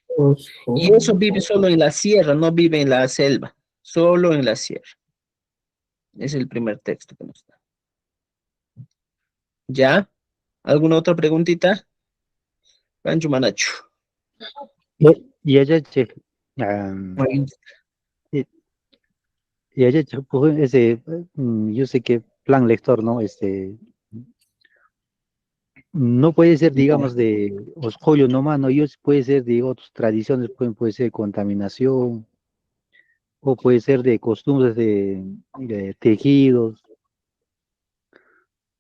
Y eso vive solo en la sierra, no vive en la selva. solo en la sierra. Es el primer texto que nos da. ¿Ya? ¿Alguna otra preguntita? Pancho Manacho. Y ella, y ella, pues, yo sé que plan lector, ¿no? No puede ser, digamos, de oscolio nomás, ¿no? Puede ser de otras tradiciones, puede ser contaminación, o puede ser de costumbres de tejidos,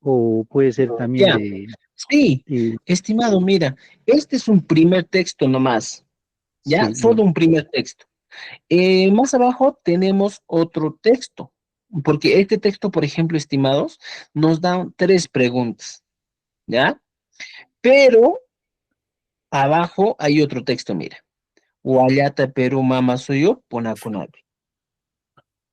o puede ser también Ya. Sí, estimado, mira, este es un primer texto nomás, ¿ya? Sí, Solo un primer texto. Más abajo tenemos otro texto, porque este texto, por ejemplo, estimados, nos da 3 preguntas, ¿ya? Pero abajo hay otro texto, mira. Huallata Perú Mama Soyo, Ponacunapi.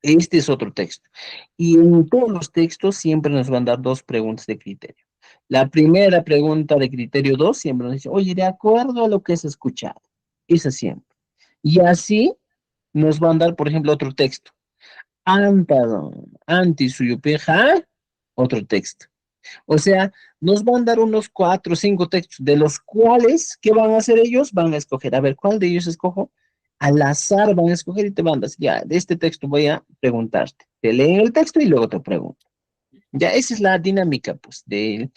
Este es otro texto. Y en todos los textos siempre nos van a dar 2 preguntas de criterio. La primera pregunta de criterio 2 siempre nos dice, oye, de acuerdo a lo que has escuchado. Esa siempre. Y así nos van a dar, por ejemplo, otro texto. Anti suyupeja, otro texto. O sea, nos van a dar unos 4 o 5 textos, de los cuales, ¿qué van a hacer ellos? Van a escoger, a ver, ¿cuál de ellos escojo? Al azar van a escoger y te van a decir, ya, de este texto voy a preguntarte. Te leen el texto y luego te pregunto. Ya, esa es la dinámica, pues, de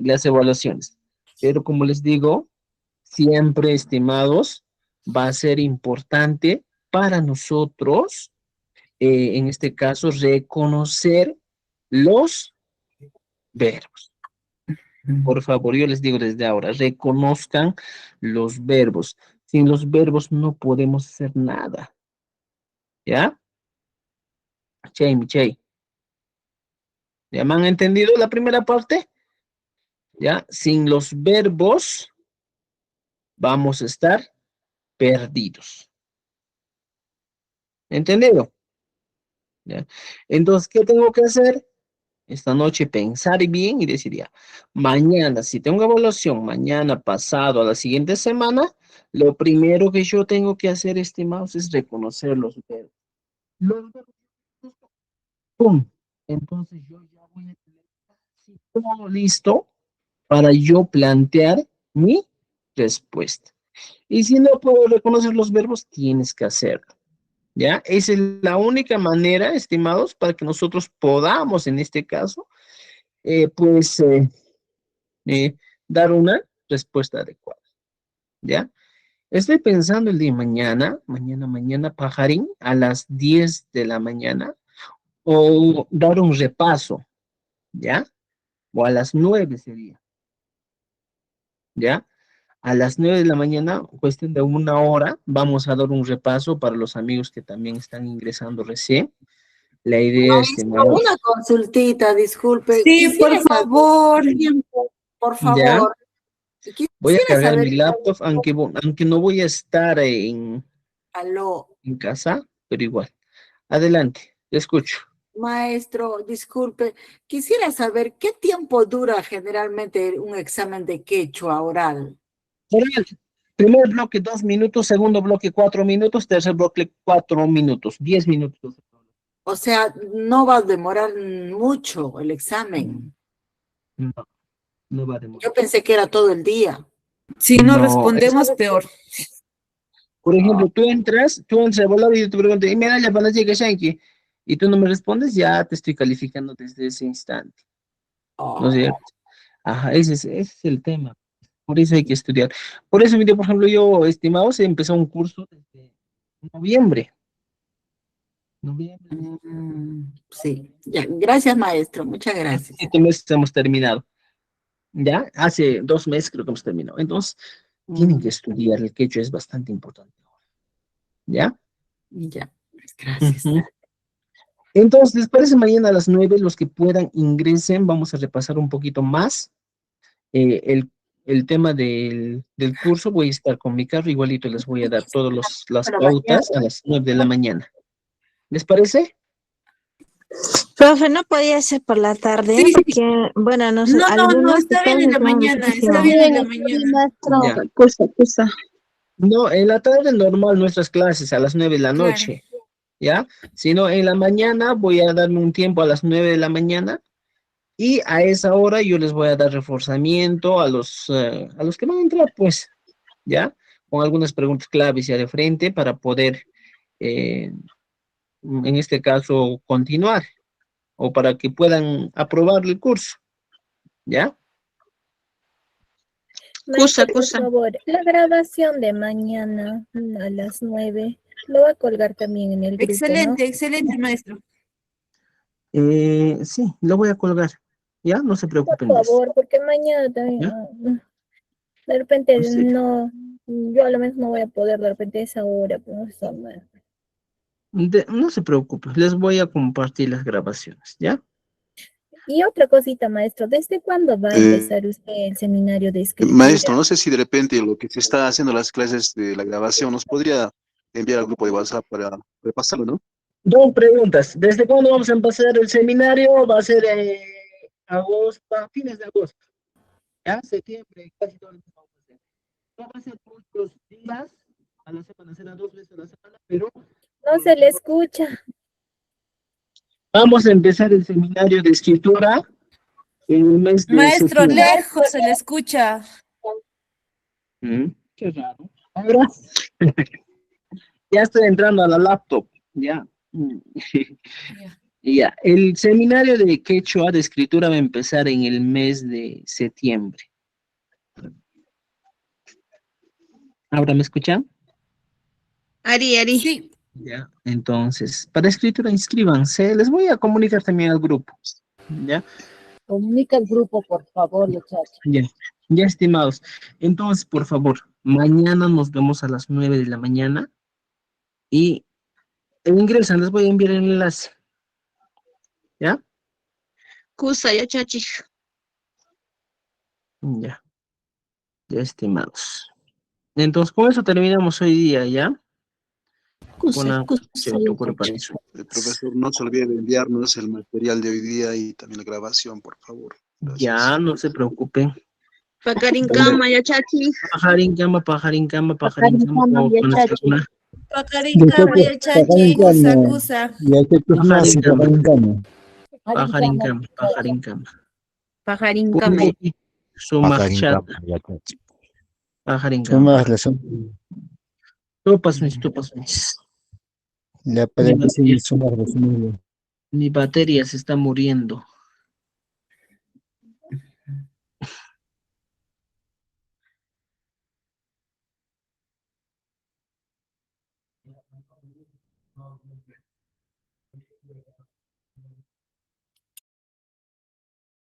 las evaluaciones. Pero como les digo, siempre, estimados, va a ser importante para nosotros, en este caso, reconocer los verbos. Por favor, yo les digo desde ahora, reconozcan los verbos. Sin los verbos no podemos hacer nada. ¿Ya? Che. ¿Ya me han entendido la primera parte? ¿Ya? Sin los verbos vamos a estar perdidos. ¿Entendido? ¿Ya? Entonces, ¿qué tengo que hacer? Esta noche pensar bien y decir ya, mañana, si tengo evaluación, mañana, pasado, a la siguiente semana, lo primero que yo tengo que hacer, estimados, es reconocer los verbos. Los verbos, ¡pum! Entonces yo ya voy a tener casi todo listo para yo plantear mi respuesta. Y si no puedo reconocer los verbos, tienes que hacerlo. ¿Ya? Esa es la única manera, estimados, para que nosotros podamos, en este caso, dar una respuesta adecuada. ¿Ya? Estoy pensando el día de mañana, pajarín, a las 10 de la mañana, o dar un repaso, ¿ya? O a las 9 sería. ¿Ya? A las 9 de la mañana, cuestión de 1 hora, vamos a dar un repaso para los amigos que también están ingresando recién. La idea es... Una consultita, disculpe. Sí, por favor. Por ¿Ya? favor. Voy a Quisiera cargar saber- mi laptop, aunque no voy a estar en casa, pero igual. Adelante, te escucho. Maestro, disculpe, quisiera saber qué tiempo dura generalmente un examen de quechua oral. Oral, primer bloque 2 minutos, segundo bloque 4 minutos, tercer bloque 4 minutos, 10 minutos. O sea, no va a demorar mucho el examen. No va a demorar. Yo pensé que era todo el día. Si no No, respondemos, peor. Por ejemplo, tú entras a volar y yo te pregunto, y me da la panache que Shanky, y tú no me respondes, ya te estoy calificando desde ese instante. ¿No es cierto? Ajá, ese es el tema. Por eso hay que estudiar. Por eso, mire, por ejemplo, yo, estimados, empezó un curso desde noviembre. Sí, ya, gracias maestro, muchas gracias. 7 meses hemos terminado. ¿Ya? Hace 2 meses creo que hemos terminado. Entonces, tienen que estudiar, el quechua es bastante importante. ¿Ya? Ya, gracias. Entonces, ¿les parece mañana a las 9? Los que puedan ingresen, vamos a repasar un poquito más el tema del curso. Voy a estar con mi carro, igualito les voy a dar todas las pautas a las 9 de la mañana. ¿Les parece? Profe, ¿no podía ser por la tarde? Sí. Porque, bueno, No, está bien en la mañana, está bien en la mañana. Ya. No, en la tarde normal nuestras clases a las 9 de la noche. ¿ya? Sino en la mañana voy a darme un tiempo a las 9 de la mañana y a esa hora yo les voy a dar reforzamiento a los que van a entrar, pues, ¿ya? Con algunas preguntas claves ya de frente para poder, eh, en este caso, continuar o para que puedan aprobar el curso, ¿ya? Maestro, por favor, la grabación de mañana a las 9 lo va a colgar también en el grupo, Excelente, ¿no? excelente, maestro. Sí, lo voy a colgar, ¿ya? No se Por preocupen de eso, favor, porque mañana también, ¿ya? de repente Sí. no, yo a lo menos no voy a poder de repente a esa hora, pues no está mal. No se preocupen, les voy a compartir las grabaciones, ¿ya? Y otra cosita, maestro, ¿desde cuándo va a empezar usted el seminario de Maestro, escritura? no sé si de repente lo que se está haciendo las clases de la grabación nos podría enviar al grupo de WhatsApp para repasarlo, ¿no? Dos preguntas. ¿Desde cuándo vamos a empezar el seminario? Va a ser agosto, a fines de agosto. ¿Ya? Septiembre, casi todo el mes vamos a hacer. No va a ser muchos días a la semana, será 2 veces a la semana, pero No se le escucha. vamos a empezar el seminario de escritura en el mes de Maestro, septiembre. lejos se le escucha. Qué raro. Ahora ya estoy entrando a la laptop. Ya. Ya. El seminario de quechua de escritura va a empezar en el mes de septiembre. ¿Ahora me escuchan? Ari. Sí. Ya. Entonces, para escritura inscríbanse. Les voy a comunicar también al grupo. ¿Ya? Comunica al grupo, por favor, muchachos. Ya. Ya, estimados. Entonces, por favor, mañana nos vemos a las 9 de la mañana y ingresan, les voy a enviar el enlace. ¿Ya? Kusa, ya chachi. Ya. Ya, estimados. Entonces, con eso terminamos hoy día, ¿ya? Kusa, ya chachi. Profesor, no se olvide de enviarnos el material de hoy día y también la grabación, por favor. Ya, no se preocupen. Pacarincama, ya chachi. Pajarín cama, pajarín cama, pajarín cama. Pacarincama, ya chachi. Pacarincama, ya chachi. Kusa, kusa. Pajarín cama, Pajarín pajarín cama, pajarín cama. Pacarincama. Sumach chat, pajarín cama. Sumas razón. Topas mis. La paréntesis sumas razón. Mi batería se está muriendo.